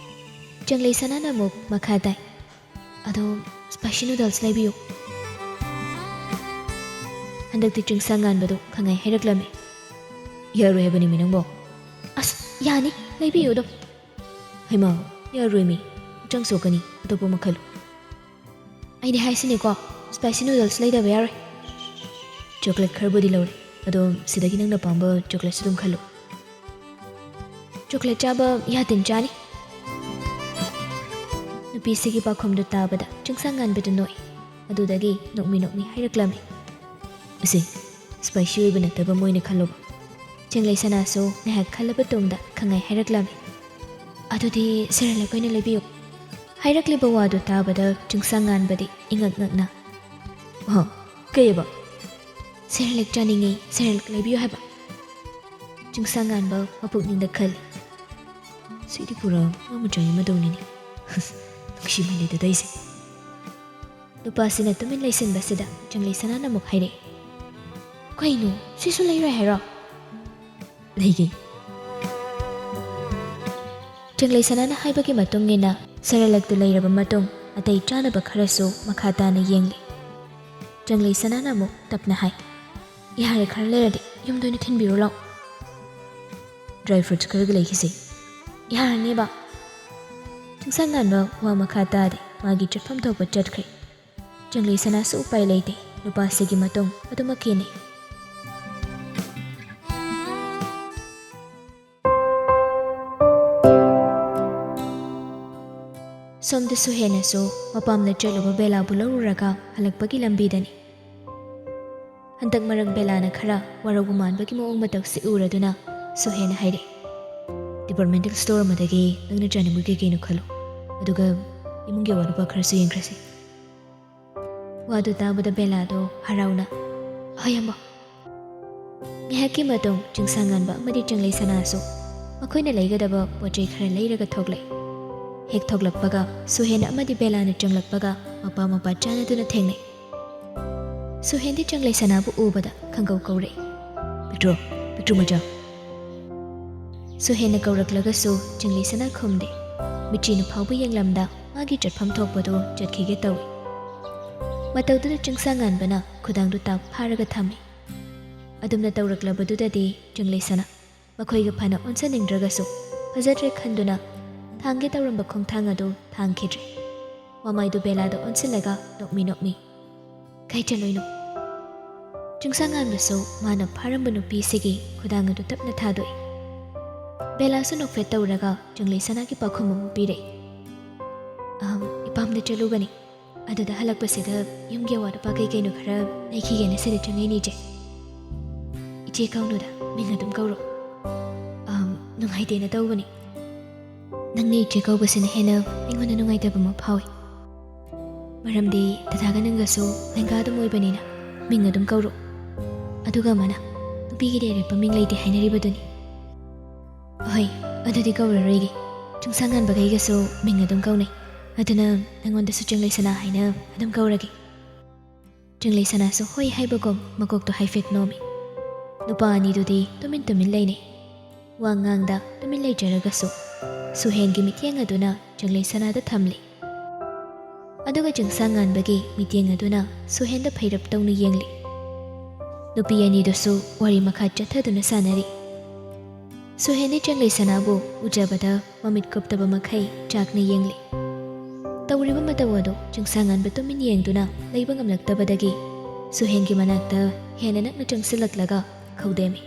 ꯆꯪꯂꯩꯁꯅꯥꯅ ꯑꯃꯨꯛ ꯃꯈꯥ ꯇꯥꯏ, ꯑꯗꯣ ꯁ꯭ꯄꯥꯏꯁꯤ ꯅꯨꯗꯜꯁ ꯂꯩꯕꯤꯌꯨ꯫ ꯍꯟꯗꯛꯇꯤ ꯆꯤꯡꯁꯥꯡꯉꯥꯟꯕꯗꯨ ꯈꯪꯍꯥꯏ ꯍꯥꯏꯔꯛꯂꯝꯃꯤ, ꯌꯥꯔꯣꯏ ꯍꯥꯏꯕꯅꯤꯃꯤ ꯅꯪꯕꯣ꯫ ꯑꯁ ꯌꯥꯅꯤ, ꯂꯩꯕꯤꯌꯨ ꯑꯗꯨꯝ꯫ ꯍꯩꯃꯥ, ꯌꯥꯔꯣꯏꯃꯤ, ꯍꯛꯆꯥꯡ ꯁꯣꯛꯀꯅꯤ, ꯑꯇꯣꯞꯄ ꯑꯃ ꯈꯜꯂꯨ꯫ ꯑꯩꯗꯤ ꯍꯥꯏꯁꯤꯅꯤꯀꯣ, ꯁ꯭ꯄꯥꯏꯁꯤ ꯅꯨꯗꯜꯁ ꯂꯩꯗꯕ ꯌꯥꯔꯣꯏ꯫ ꯆꯣꯀ꯭ꯂꯦꯠ ꯈꯔꯕꯨꯗꯤ ꯂꯧꯔꯦ, ꯑꯗꯣ ꯁꯤꯗꯒꯤ ꯅꯪꯅ ꯄꯥꯝꯕ ꯆꯣꯀ꯭ꯂꯦꯠꯁꯨ ꯑꯗꯨꯝ ꯈꯜꯂꯨ꯫ ꯆꯣꯀ꯭ꯂꯦꯠ ꯆꯥꯕ ꯌꯥ ꯇꯤꯟ ꯆꯥꯅꯤ꯫ ꯅꯨꯄꯤꯁꯤꯒꯤ ꯄꯥꯎꯈꯨꯝꯗꯨ ꯇꯥꯕꯗ ꯆꯤꯡꯁꯥꯡꯉꯥꯟꯕꯗꯨ ꯅꯣꯛꯏ꯫ ꯑꯗꯨꯗꯒꯤ ꯅꯣꯛꯃꯤ ꯅꯣꯛꯃꯤ ꯍꯥꯏꯔꯛꯂꯝꯃꯤ, ꯑꯁꯤ ꯁ꯭ꯄꯥꯏꯁꯤ ꯑꯣꯏꯕ ꯅꯠꯇꯕ ꯑꯃ ꯑꯣꯏꯅ ꯈꯜꯂꯣꯕ꯫ ꯆꯪꯂꯩꯁꯅꯥꯁꯨ ꯉꯥꯏꯍꯥꯛ ꯈꯜꯂꯕ ꯇꯨꯡꯗ ꯈꯪꯍꯥꯏ ꯍꯥꯏꯔꯛꯂꯝꯃꯤ, ꯑꯗꯨꯗꯤ ꯁꯦꯔꯦꯂꯦꯛ ꯑꯣꯏꯅ ꯂꯩꯕꯤꯌꯨ꯫ ꯍꯥꯏꯔꯛꯂꯤꯕ ꯋꯥꯗꯨ ꯇꯥꯕꯗ ꯆꯤꯡꯁꯥꯡꯉꯥꯟꯕꯗꯤ ꯏꯉꯛ ꯉꯛꯅ, ꯀꯩꯑꯕ? ꯁꯦꯔꯦꯂꯦꯛ ꯆꯥꯅꯤꯡꯉꯤ, ꯁꯦꯔꯦꯂꯦꯛ ꯂꯩꯕꯤꯌꯨ ꯍꯥꯏꯕ꯫ ꯆꯤꯡꯁꯥꯡꯉꯥꯟꯕ ꯃꯄꯨꯛꯅꯤꯡꯗ ꯈꯜꯂꯤ, ꯁꯤꯗꯤ ꯄꯨꯔꯥ ꯉꯥ ꯃꯆꯥꯒꯤ ꯃꯇꯧꯅꯤꯅꯦ, ꯅꯨꯡꯁꯤꯃꯜꯂꯦꯗ ꯇꯧꯏꯁꯦ꯫ ꯅꯨꯄꯥꯁꯤꯅ ꯇꯨꯃꯤꯟ ꯂꯩꯁꯤꯟꯕꯁꯤꯗ ꯆꯪꯂꯩꯁꯅꯥꯅ ꯑꯃꯨꯛ ꯍꯥꯏꯔꯛꯏ, ꯀꯩꯅꯣ ꯁꯤꯁꯨ ꯂꯩꯔꯣꯏ ꯍꯥꯏꯔꯣ? ꯂꯩꯒꯦ꯫ ꯆꯪꯂꯩꯁꯅꯥꯅ ꯍꯥꯏꯕꯒꯤ ꯃꯇꯨꯡ ꯏꯟꯅ ꯁꯦꯔꯦꯂꯦꯛꯇꯨ ꯂꯩꯔꯕ ꯃꯇꯨꯡ ꯑꯇꯩ ꯆꯥꯅꯕ ꯈꯔꯁꯨ ꯃꯈꯥ ꯇꯥꯅ ꯌꯦꯡꯂꯤ꯫ ꯆꯪꯂꯩꯁꯅꯥꯅ ꯑꯃꯨꯛ ꯇꯞꯅ ꯍꯥꯏ, ꯌꯥꯔꯦ, ꯈꯔ ꯂꯩꯔꯗꯤ ꯌꯨꯝꯗ ꯑꯣꯏꯅ ꯊꯤꯟꯕꯤꯔꯣ ꯂꯥꯎ꯫ ꯗ꯭ꯔꯥꯏ ꯐ꯭ꯔꯨꯠꯁ ꯈꯔꯒ ꯂꯩꯈꯤꯁꯦ꯫ ꯌꯥꯔꯅꯦꯕ꯫ ꯆꯤꯡꯁꯥꯡꯉꯥꯟꯕ ꯋꯥ ꯃꯈꯥ ꯇꯥꯗꯦ ꯃꯥꯒꯤ ꯆꯠꯐꯝ ꯊꯣꯛꯄ ꯆꯠꯈ꯭ꯔꯦ꯫ ꯆꯪꯂꯩꯁꯅꯥꯁꯨ ꯎꯄꯥꯏ ꯂꯩꯇꯦ, ꯅꯨꯄꯥꯁꯤꯒꯤ ꯃꯇꯨꯡ ꯑꯗꯨꯃꯛ ꯏꯟꯅꯩ꯫ ꯁꯣꯝꯗꯁꯨ ꯍꯦꯟꯅꯁꯨ ꯃꯄꯥꯝꯗ ꯆꯠꯂꯨꯕ ꯕꯦꯂꯥꯕꯨ ꯂꯧꯔꯨꯔꯒ ꯍꯜꯂꯛꯄꯒꯤ ꯂꯝꯕꯤꯗꯅꯤ꯫ ꯍꯟꯗꯛ ꯃꯔꯛ ꯕꯦꯂꯥꯅ ꯈꯔ ꯋꯥꯔꯧꯕ ꯃꯥꯟꯕꯒꯤ ꯃꯑꯣꯡ ꯃꯇꯧꯁꯤ ꯎꯔꯗꯨꯅ ꯁꯨꯍꯦꯟꯅ ꯍꯥꯏꯔꯛꯏ꯫ ꯗꯤꯄꯥꯔꯠꯃꯦꯟꯇꯦꯜ ꯁ꯭ꯇꯣꯔ ꯑꯃꯗꯒꯤ ꯅꯪꯅ ꯆꯥꯅꯤꯡꯕ ꯀꯩꯀꯩꯅꯣ ꯈꯜꯂꯣ, ꯑꯗꯨꯒ ꯏꯃꯨꯡꯒꯤ ꯑꯋꯥꯠ ꯑꯄꯥ ꯈꯔꯁꯨ ꯌꯦꯡꯈ꯭ꯔꯁꯤ꯫ ꯋꯥꯗꯨ ꯇꯥꯕꯗ ꯕꯦꯂꯥꯗꯣ ꯍꯔꯥꯎꯅ ꯍꯣꯏ ꯑꯝꯕꯣ꯫ ꯉꯥꯏꯍꯥꯛꯀꯤ ꯃꯇꯨꯡ ꯆꯤꯡꯁꯥꯡꯉꯥꯟꯕ ꯑꯃꯗꯤ ꯆꯤꯡꯂꯩꯁꯅꯥꯁꯨ ꯃꯈꯣꯏꯅ ꯂꯩꯒꯗꯕ ꯄꯣꯠꯆꯩ ꯈꯔ ꯂꯩꯔꯒ ꯊꯣꯛꯂꯛꯏ꯫ ꯍꯦꯛ ꯊꯣꯛꯂꯛꯄꯒ ꯁꯨꯍꯦꯟ ꯑꯃꯗꯤ ꯕꯦꯂꯥꯅ ꯆꯪꯂꯛꯄꯒ ꯃꯄꯥ ꯃꯄꯥ ꯆꯥꯟꯅꯗꯨꯅ ꯊꯦꯡꯅꯩ꯫ ꯁꯨꯍꯦꯟꯗꯤ ꯆꯤꯡꯂꯩꯁꯅꯥꯕꯨ ꯎꯕꯗ ꯈꯪꯒꯧ ꯀꯧꯔꯛꯏ꯫ ꯄꯤꯛꯇ꯭ꯔꯨ ꯃꯆꯥ꯫ ꯁꯨꯍꯦꯟꯅ ꯀꯧꯔꯛꯂꯒꯁꯨ ꯆꯤꯡꯂꯩꯁꯅꯥ ꯈꯨꯝꯗꯦ꯫ ꯃꯤꯠꯆꯤꯅ ꯐꯥꯎꯕ ꯌꯦꯡꯂꯝꯗ ꯃꯥꯒꯤ ꯆꯠꯐꯝ ꯊꯣꯛꯄꯗꯨ ꯆꯠꯈꯤꯒꯦ ꯇꯧꯏ꯫ ꯃꯇꯧꯗꯨꯗ ꯆꯤꯡꯁꯥꯡꯉꯥꯟꯕꯅ ꯈꯨꯗꯥꯡꯗꯨ ꯇꯥꯛ ꯐꯥꯔꯒ ꯊꯝꯃꯤ꯫ ꯑꯗꯨꯝꯅ ꯇꯧꯔꯛꯂꯕꯗꯨꯗꯗꯤ ꯆꯤꯡꯂꯩꯁꯅꯥ ꯃꯈꯣꯏꯒ ꯐꯅ ꯑꯣꯟꯁꯟꯅꯤꯡꯗ꯭ꯔꯒꯁꯨ ꯐꯖꯗ꯭ꯔꯦ ꯈꯟꯗꯨꯅ ꯊꯥꯡꯒꯦ ꯇꯧꯔꯝꯕ ꯈꯣꯡꯊꯥꯡ ꯑꯗꯨ ꯊꯥꯡꯈꯤꯗ꯭ꯔꯦ꯫ ꯃꯃꯥꯏꯗꯨ ꯕꯦꯂꯥꯗ ꯑꯣꯟꯁꯤꯜꯂꯒ ꯅꯣꯛꯃꯤ ꯀꯥꯏ ꯆꯠꯂꯣꯏꯅꯣ? ꯆꯤꯡꯁꯥꯡꯉꯥꯟꯕꯁꯨ ꯃꯥꯅ ꯐꯥꯔꯝꯕ ꯅꯨꯄꯤꯁꯤꯒꯤ ꯈꯨꯗꯥꯡ ꯑꯗꯨ ꯇꯞꯅ ꯊꯥꯗꯣꯛꯏ꯫ ꯕꯦꯂꯥꯁꯨ ꯅꯣꯛꯐꯦꯠ ꯇꯧꯔꯒ ꯆꯤꯡꯂꯩꯁꯅꯥꯒꯤ ꯄꯥꯎꯈꯨꯝ ꯑꯃ ꯄꯤꯔꯛꯏ꯫ ꯏꯄꯥꯝꯗ ꯆꯠꯂꯨꯕꯅꯤ, ꯑꯗꯨꯗ ꯍꯜꯂꯛꯄꯁꯤꯗ ꯌꯨꯝꯒꯤ ꯑꯋꯥꯠ ꯑꯄꯥ ꯀꯩꯀꯩꯅꯣ ꯈꯔ ꯂꯩꯈꯤꯒꯦꯅ ꯁꯤꯗ ꯆꯪꯉꯛꯏꯅꯤ ꯏꯆꯦ꯫ ꯏꯆꯦ ꯀꯧꯅꯨꯗ, ꯃꯤꯡ ꯑꯗꯨꯝ ꯀꯧꯔꯣ꯫ ꯅꯨꯡꯉꯥꯏꯇꯦꯅ ꯇꯧꯕꯅꯤ꯫ ꯅꯪꯅ ꯏꯆꯦ ꯀꯧꯕꯁꯤꯅ ꯍꯦꯟꯅ ꯑꯩꯉꯣꯟꯗ ꯅꯨꯡꯉꯥꯏꯇꯕ ꯑꯃ ꯐꯥꯎꯏ꯫ ꯃꯔꯝꯗꯤ ꯗꯗꯥꯒ ꯅꯪꯒꯁꯨ ꯂꯦꯡꯒꯥ ꯑꯗꯨꯝ ꯑꯣꯏꯕꯅꯤꯅ ꯃꯤꯡ ꯑꯗꯨꯝ ꯀꯧꯔꯣ꯫ ꯑꯗꯨꯒ ꯑꯃꯅ ꯅꯨꯄꯤꯒꯤꯗꯤ ꯑꯔꯦꯞꯄ ꯃꯤꯡ ꯂꯩꯇꯦ ꯍꯥꯏꯅꯔꯤꯕꯗꯨꯅꯤ꯫ ꯍꯣꯏ, ꯑꯗꯨꯗꯤ ꯀꯧꯔꯔꯣꯏꯒꯦ꯫ ꯆꯤꯡꯁꯥꯡꯉꯥꯟꯕꯈꯩꯒꯁꯨ ꯃꯤꯡ ꯑꯗꯨꯝ ꯀꯧꯅꯩ, ꯑꯗꯨꯅ ꯅꯪꯉꯣꯟꯗꯁꯨ ꯆꯤꯡꯂꯩꯁꯅꯥ ꯍꯥꯏꯅ ꯑꯗꯨꯝ ꯀꯧꯔꯒꯦ꯫ ꯆꯤꯡꯂꯩꯁꯅꯥꯁꯨ ꯍꯣꯏ ꯍꯥꯏꯕꯒꯨꯝ ꯃꯀꯣꯛꯇꯣ ꯍꯥꯏꯐꯦꯠ ꯅꯣꯝꯃꯤ꯫ ꯅꯨꯄꯥ ꯑꯅꯤꯗꯨꯗꯤ ꯇꯨꯃꯤꯟ ꯂꯩꯅꯩ꯫ ꯋꯥ ꯉꯥꯡꯗ ꯇꯨꯃꯤꯟ ꯂꯩꯖꯔꯒꯁꯨ ꯁꯨꯍꯦꯟꯒꯤ ꯃꯤꯠꯌꯦꯡ ꯑꯗꯨꯅ ꯆꯤꯡꯂꯩꯁꯅꯥꯗ ꯊꯝꯂꯤ꯫ ꯑꯗꯨꯒ ꯆꯤꯡꯁꯥꯡꯉꯥꯟꯕꯒꯤ ꯃꯤꯠꯌꯦꯡ ꯑꯗꯨꯅ ꯁꯨꯍꯦꯟꯗ ꯐꯩꯔꯞ ꯇꯧꯅ ꯌꯦꯡꯂꯤ꯫ ꯅꯨꯄꯤ ꯑꯅꯤꯗꯨꯁꯨ ꯋꯥꯔꯤ ꯃꯈꯥ ꯆꯠꯊꯗꯨꯅ ꯁꯥꯟꯅꯔꯤ꯫ ꯁꯨꯍꯦꯟꯗꯤ ꯆꯤꯡꯂꯩꯁꯅꯥꯕꯨ ꯎꯖꯕꯗ ꯃꯃꯤꯠ ꯀꯨꯞꯇꯕ ꯃꯈꯩ ꯆꯥꯛꯅ ꯌꯦꯡꯂꯤ꯫ ꯇꯧꯔꯤꯕ ꯃꯇꯧ ꯑꯗꯨ ꯆꯤꯡꯁꯥꯡꯉꯥꯟꯕ ꯇꯨꯃꯤꯟ ꯌꯦꯡꯗꯨꯅ ꯂꯩꯕ ꯉꯝꯂꯛꯇꯕꯗꯒꯤ ꯁꯨꯍꯦꯟꯒꯤ ꯃꯅꯥꯛꯇ ꯍꯦꯟꯅ ꯅꯛꯅ ꯆꯪꯁꯤꯜꯂꯛꯂꯒ ꯈꯧꯗꯦꯝꯃꯤ꯫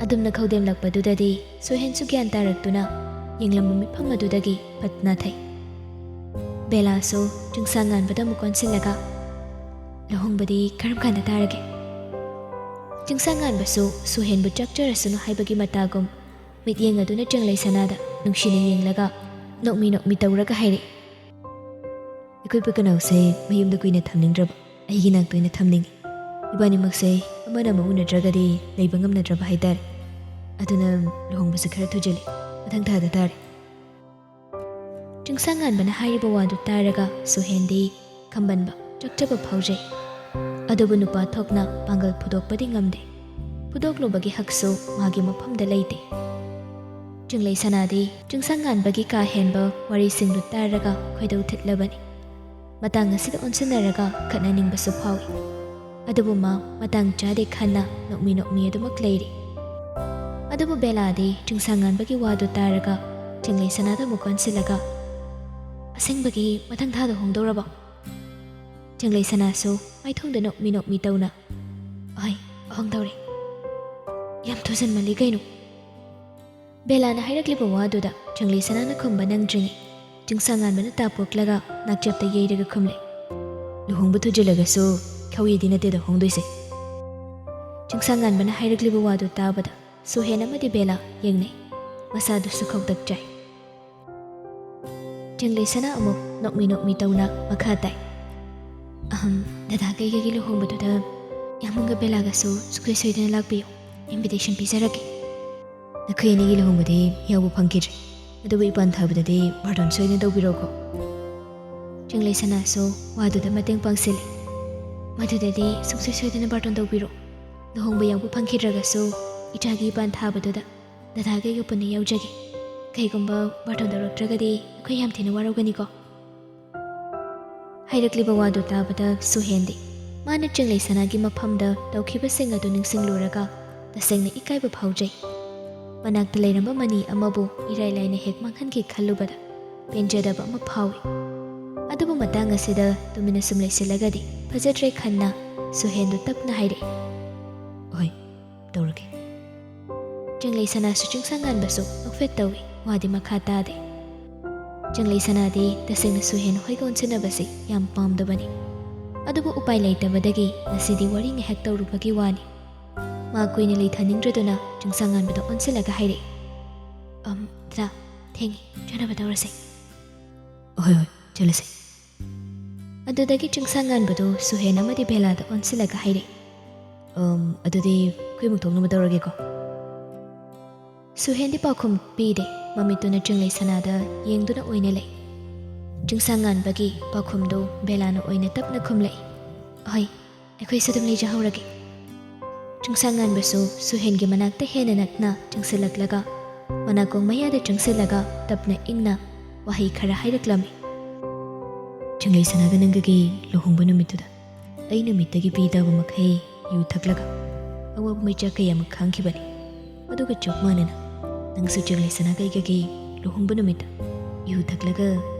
ꯑꯗꯨꯝꯅ ꯈꯧꯗꯦꯝꯂꯛꯄꯗꯨꯗꯗꯤ ꯁꯨꯍꯦꯟꯁꯨ ꯒ꯭ꯌꯥꯟ ꯇꯥꯔꯛꯇꯨꯅ ꯌꯦꯡꯂꯝꯕ ꯃꯤꯐꯝ ꯑꯗꯨꯗꯒꯤ ꯐꯠ ꯅꯥꯊꯩ꯫ ꯕꯦꯂꯥꯁꯨ ꯆꯤꯡꯁꯥꯡꯉꯥꯟꯕꯗ ꯑꯃꯨꯛ ꯑꯣꯟꯁꯤꯜꯂꯒ ꯂꯨꯍꯣꯡꯕꯗꯤ ꯀꯔꯝ ꯀꯥꯟꯗ ꯇꯥꯔꯒꯦ? ꯆꯤꯡꯁꯥꯡꯉꯥꯟꯕꯁꯨ ꯁꯨꯍꯦꯟꯕꯨ ꯆꯥꯛꯆꯔꯁꯅꯨ ꯍꯥꯏꯕꯒꯤ ꯃꯇꯥꯒꯨꯝ ꯃꯤꯠꯌꯦꯡ ꯑꯗꯨꯅ ꯆꯤꯡꯂꯩꯁꯅꯥꯗ ꯅꯨꯡꯁꯤꯅ ꯌꯦꯡꯂꯒ ꯅꯣꯛꯃꯤ ꯇꯧꯔꯒ ꯍꯥꯏꯔꯛꯏ꯫ ꯑꯩꯈꯣꯏ ꯄꯀꯅꯥꯎꯁꯦ ꯃꯌꯨꯝꯗ ꯀꯨꯏꯅ ꯊꯝꯅꯤꯡꯗ꯭ꯔꯕ, ꯑꯩꯒꯤ ꯅꯥꯛꯇ ꯑꯣꯏꯅ ꯊꯝꯅꯤꯡꯉꯤ꯫ ꯏꯕꯥꯅꯤꯃꯛꯁꯦ ꯑꯃꯅ ꯑꯃ ꯎꯅꯗ꯭ꯔꯒꯗꯤ ꯂꯩꯕ ꯉꯝꯅꯗ꯭ꯔꯕ ꯍꯥꯏꯇꯥꯔꯦ꯫ ꯑꯗꯨꯅ ꯂꯨꯍꯣꯡꯕꯁꯦ ꯈꯔ ꯊꯨꯖꯜꯂꯤ, ꯃꯊꯪ ꯊꯥꯗ ꯇꯥꯔꯦ꯫ ꯆꯤꯡꯁꯥꯡꯉꯥꯟꯕꯅ ꯍꯥꯏꯔꯤꯕ ꯋꯥꯗꯨ ꯇꯥꯔꯒ ꯁꯨꯍꯦꯟꯗꯤ ꯈꯝꯕꯟꯕ ꯆꯣꯛꯆꯕ ꯐꯥꯎꯖꯩ꯫ ꯑꯗꯨꯕꯨ ꯅꯨꯄꯥ ꯊꯣꯛꯅ ꯄꯥꯡꯒꯜ ꯐꯨꯗꯣꯛꯄꯗꯤ ꯉꯝꯗꯦ꯫ ꯐꯨꯗꯣꯛꯂꯨꯕꯒꯤ ꯍꯛꯁꯨ ꯃꯥꯒꯤ ꯃꯐꯝꯗ ꯂꯩꯇꯦ꯫ ꯆꯤꯡꯂꯩꯁꯅꯥꯗꯤ ꯆꯤꯡꯁꯥꯡꯉꯥꯟꯕꯒꯤ ꯀꯥ ꯍꯦꯟꯕ ꯋꯥꯔꯤꯁꯤꯡꯗꯨ ꯇꯥꯔꯒ ꯈꯣꯏꯗꯧ ꯊꯤꯠꯂꯕꯅꯤ꯫ ꯃꯇꯥꯡ ꯑꯁꯤꯗ ꯑꯣꯟꯁꯤꯟꯅꯔꯒ ꯈꯠꯅꯅꯤꯡꯕꯁꯨ ꯐꯥꯎꯏ꯫ ꯑꯗꯨꯕꯨ ꯃꯥ ꯃꯇꯥꯡ ꯆꯥꯗꯦ ꯈꯟꯅ ꯅꯣꯛꯃꯤ ꯑꯗꯨꯃꯛ ꯂꯩꯔꯤ꯫ ꯑꯗꯨꯕꯨ ꯕꯦꯂꯥꯗꯤ ꯆꯤꯡꯁꯥꯡꯉꯥꯟꯕꯒꯤ ꯋꯥꯗꯨ ꯇꯥꯔꯒ ꯆꯤꯡꯂꯩꯁꯅꯥꯗ ꯑꯃꯨꯛ ꯑꯣꯟꯁꯤꯜꯂꯒ ꯑꯁꯦꯡꯕꯒꯤ ꯃꯊꯪ ꯊꯥꯗ ꯍꯣꯡꯗꯧꯔꯕꯣ? ꯆꯤꯡꯂꯩꯁꯅꯥꯁꯨ ꯃꯥꯏꯊꯣꯡꯗ ꯅꯣꯛꯃꯤ ꯇꯧꯅ ꯍꯣꯏ ꯍꯣꯡꯗꯧꯔꯦ꯫ ꯌꯥꯝ ꯊꯨꯖꯟꯃꯜꯂꯤ ꯀꯩꯅꯣ? ꯕꯦꯂꯥꯅ ꯍꯥꯏꯔꯛꯂꯤꯕ ꯋꯥꯗꯨꯗ ꯆꯤꯡꯂꯩꯁꯅꯥꯅ ꯈꯨꯝꯕ ꯅꯪꯗ꯭ꯔꯤꯉꯩ ꯆꯤꯡꯁꯥꯡꯉꯥꯟꯕꯅ ꯇꯥꯞꯄꯣꯛꯂꯒ ꯅꯥꯛꯆꯦꯞꯇ ꯌꯩꯔꯒ ꯈꯨꯝꯂꯦ꯫ ꯂꯨꯍꯣꯡꯕ ꯊꯨꯖꯜꯂꯒꯁꯨ ꯈꯧꯌꯩꯗꯤ ꯅꯠꯇꯦꯗ ꯍꯣꯡꯗꯣꯏꯁꯦ꯫ ꯆꯤꯡꯁꯥꯡꯉꯥꯟꯕꯅ ꯍꯥꯏꯔꯛꯂꯤꯕ ꯋꯥꯗꯨ ꯇꯥꯕꯗ ꯁꯨꯍꯦꯟ ꯑꯃꯗꯤ ꯕꯦꯂꯥ ꯌꯦꯡꯅꯩ꯫ ꯃꯁꯥꯗꯨꯁꯨ ꯈꯧꯇꯛ ꯆꯥꯏ꯫ ꯆꯤꯡꯂꯩꯁꯅꯥ ꯑꯃꯨꯛ ꯅꯣꯛꯃꯤ ꯇꯧꯅ ꯃꯈꯥ ꯇꯥꯏ꯫ ꯗꯗꯥ ꯀꯩꯒꯒꯤ ꯂꯨꯍꯣꯡꯕꯗꯨꯗ ꯌꯥꯃꯨꯡꯒ ꯕꯦꯂꯥꯒꯁꯨ ꯁꯨꯡꯁꯣꯏ ꯁꯣꯏꯗꯅ ꯂꯥꯛꯄꯤꯌꯨ꯫ ꯏꯟꯚꯤꯇꯦꯁꯟ ꯄꯤꯖꯔꯛꯀꯦ꯫ ꯅꯈꯣꯏ ꯑꯅꯤꯒꯤ ꯂꯨꯍꯣꯡꯕꯗꯤ ꯌꯥꯎꯕ ꯐꯪꯈꯤꯗ꯭ꯔꯦ, ꯑꯗꯨꯕꯨ ꯏꯄꯥꯟ ꯊꯥꯕꯗꯗꯤ ꯕꯥꯔꯇꯣꯟ ꯁꯣꯏꯗꯅ ꯇꯧꯕꯤꯔꯛꯎꯀꯣ꯫ ꯆꯤꯡꯂꯩꯁꯅꯥꯁꯨ ꯋꯥꯗꯨꯗ ꯃꯇꯦꯡ ꯄꯥꯡꯁꯤꯜꯂꯤ꯫ ꯃꯗꯨꯗꯗꯤ ꯁꯨꯡꯁꯣꯏ ꯁꯣꯏꯗꯅ ꯕꯥꯔꯇꯣꯟ ꯇꯧꯕꯤꯔꯛꯎ꯫ ꯂꯨꯍꯣꯡꯕ ꯌꯥꯎꯕ ꯐꯪꯈꯤꯗ꯭ꯔꯒꯁꯨ ꯏꯆꯥꯒꯤ ꯏꯄꯥꯟ ꯊꯥꯕꯗꯨꯗ ꯗꯗꯥꯒꯩꯒ ꯄꯨꯟꯅ ꯌꯥꯎꯖꯒꯦ꯫ ꯀꯩꯒꯨꯝꯕ ꯕꯥꯔꯇꯣꯟ ꯇꯧꯔꯛꯇ꯭ꯔꯒꯗꯤ ꯑꯩꯈꯣꯏ ꯌꯥꯝ ꯊꯤꯅ ꯋꯥꯔꯧꯒꯅꯤꯀꯣ꯫ ꯍꯥꯏꯔꯛꯂꯤꯕ ꯋꯥꯗꯨ ꯇꯥꯕꯗ ꯁꯨꯍꯦꯟꯗꯤ ꯃꯥꯅ ꯆꯤꯡꯂꯩꯁꯅꯥꯒꯤ ꯃꯐꯝꯗ ꯇꯧꯈꯤꯕꯁꯤꯡ ꯑꯗꯨ ꯅꯤꯡꯁꯤꯡꯂꯨꯔꯒ ꯇꯁꯦꯡꯅ ꯏꯀꯥꯏꯕ ꯐꯥꯎꯖꯩ꯫ ꯃꯅꯥꯛꯇ ꯂꯩꯔꯝꯕ ꯃꯅꯤ ꯑꯃꯕꯨ ꯏꯔꯥꯏ ꯂꯥꯏꯅ ꯍꯦꯛ ꯃꯥꯡꯍꯟꯈꯤ ꯈꯜꯂꯨꯕꯗ ꯄꯦꯟꯖꯗꯕ ꯑꯃ ꯐꯥꯎꯏ꯫ ꯑꯗꯨꯕꯨ ꯃꯇꯥꯡ ꯑꯁꯤꯗ ꯇꯨꯃꯤꯟꯅ ꯁꯨꯝ ꯂꯩꯁꯤꯜꯂꯒꯗꯤ ꯐꯖꯗ꯭ꯔꯦ ꯈꯟꯅ ꯁꯨꯍꯦꯟꯗꯨ ꯇꯞꯅ ꯍꯥꯏꯔꯛꯏ꯫ ꯍꯣꯏ ꯇꯧꯔꯒꯦ꯫ ꯆꯤꯡꯂꯩꯁꯅꯥꯁꯨ ꯆꯤꯡꯁꯥꯡꯉꯥꯟꯕꯁꯨ ꯅꯣꯛꯐꯦꯠ ꯇꯧꯏ꯫ ꯋꯥꯗꯤ ꯃꯈꯥ ꯇꯥꯗꯦ꯫ ꯆꯤꯡꯂꯩꯁꯅꯥꯗꯤ ꯇꯁꯦꯡꯅ ꯁꯨꯍꯦꯟ ꯍꯣꯏꯒ ꯑꯣꯟꯁꯤꯟꯅꯕꯁꯤ ꯌꯥꯝ ꯄꯥꯝꯗꯕꯅꯤ꯫ ꯑꯗꯨꯕꯨ ꯎꯄꯥꯏ ꯂꯩꯇꯕꯗꯒꯤ ꯉꯁꯤꯗꯤ ꯋꯥꯔꯤ ꯉꯥꯏꯍꯥꯛ ꯇꯧꯔꯨꯕꯒꯤ ꯋꯥꯅꯤ꯫ ꯃꯥ ꯀꯨꯏꯅ ꯂꯩꯊꯅꯤꯡꯗ꯭ꯔꯗꯨꯅ ꯆꯤꯡꯁꯥꯡꯉꯥꯟꯕꯗ ꯑꯣꯟꯁꯤꯜꯂꯒ ꯍꯥꯏꯔꯛꯏ, ꯗꯗꯥ ꯊꯦꯡꯉꯤ, ꯆꯠꯅꯕ ꯇꯧꯔꯁꯦ꯫ ꯍꯣꯏ ꯍꯣꯏ ꯆꯠꯂꯁꯦ꯫ ꯑꯗꯨꯗꯒꯤ ꯆꯤꯡꯁꯥꯡꯉꯥꯟꯕꯗꯨ ꯁꯨꯍꯦꯟ ꯑꯃꯗꯤ ꯕꯦꯂꯥꯗ ꯑꯣꯟꯁꯤꯜꯂꯒ ꯍꯥꯏꯔꯛꯏ, ꯑꯗꯨꯗꯤ ꯑꯩꯈꯣꯏꯃꯨꯛ ꯊꯣꯛꯅꯕ ꯇꯧꯔꯒꯦꯀꯣ꯫ ꯁꯨꯍꯦꯟꯗꯤ ꯄꯥꯎꯈꯨꯝ ꯄꯤꯗꯦ, ꯃꯃꯤꯠꯇꯨꯅ ꯆꯤꯡꯂꯩ ꯁꯅꯥꯗ ꯌꯦꯡꯗꯨꯅ ꯑꯣꯏꯅ ꯂꯩ꯫ ꯆꯤꯡꯁꯥꯡꯉꯥꯟꯕꯒꯤ ꯄꯥꯎꯈꯨꯝꯗꯨ ꯕꯦꯂꯥꯅ ꯑꯣꯏꯅ ꯇꯞꯅ ꯈꯨꯝꯂꯛꯏ, ꯍꯣꯏ ꯑꯩꯈꯣꯏꯁꯨ ꯑꯗꯨꯝ ꯂꯩꯖꯍꯧꯔꯒꯦ꯫ ꯆꯤꯡꯁꯥꯡꯉꯥꯟꯕꯁꯨ ꯁꯨꯍꯦꯟꯒꯤ ꯃꯅꯥꯛꯇ ꯍꯦꯟꯅ ꯅꯛꯅ ꯆꯪꯁꯤꯜꯂꯛꯂꯒ ꯃꯅꯥꯀꯣꯡ ꯃꯌꯥꯗ ꯆꯪꯁꯤꯜꯂꯒ ꯇꯞꯅ ꯏꯪꯅ ꯋꯥꯍꯩ ꯈꯔ ꯍꯥꯏꯔꯛꯂꯝꯃꯤ꯫ ꯆꯤꯡꯂꯩ ꯁꯅꯥꯒ ꯅꯪꯒꯒꯤ ꯂꯨꯍꯣꯡꯕ ꯅꯨꯃꯤꯠꯇꯨꯗ ꯑꯩ ꯅꯨꯃꯤꯠꯇꯒꯤ ꯄꯤꯗꯕ ꯃꯈꯩ ꯌꯨ ꯊꯛꯂꯒ ꯑꯋꯥꯕ ꯃꯩꯆꯥꯛ ꯀꯌꯥꯃꯨꯛ ꯈꯥꯡꯈꯤꯕꯅꯤ꯫ ꯑꯗꯨꯒ ꯆꯞ ꯃꯥꯟꯅꯅ ꯅꯪꯁꯨ ꯆꯤꯡꯂꯩ ꯁꯅꯥꯒ ꯑꯩꯒꯒꯤ ꯂꯨꯍꯣꯡꯕ ꯅꯨꯃꯤꯠꯇ ꯌꯨ ꯊꯛꯂꯒ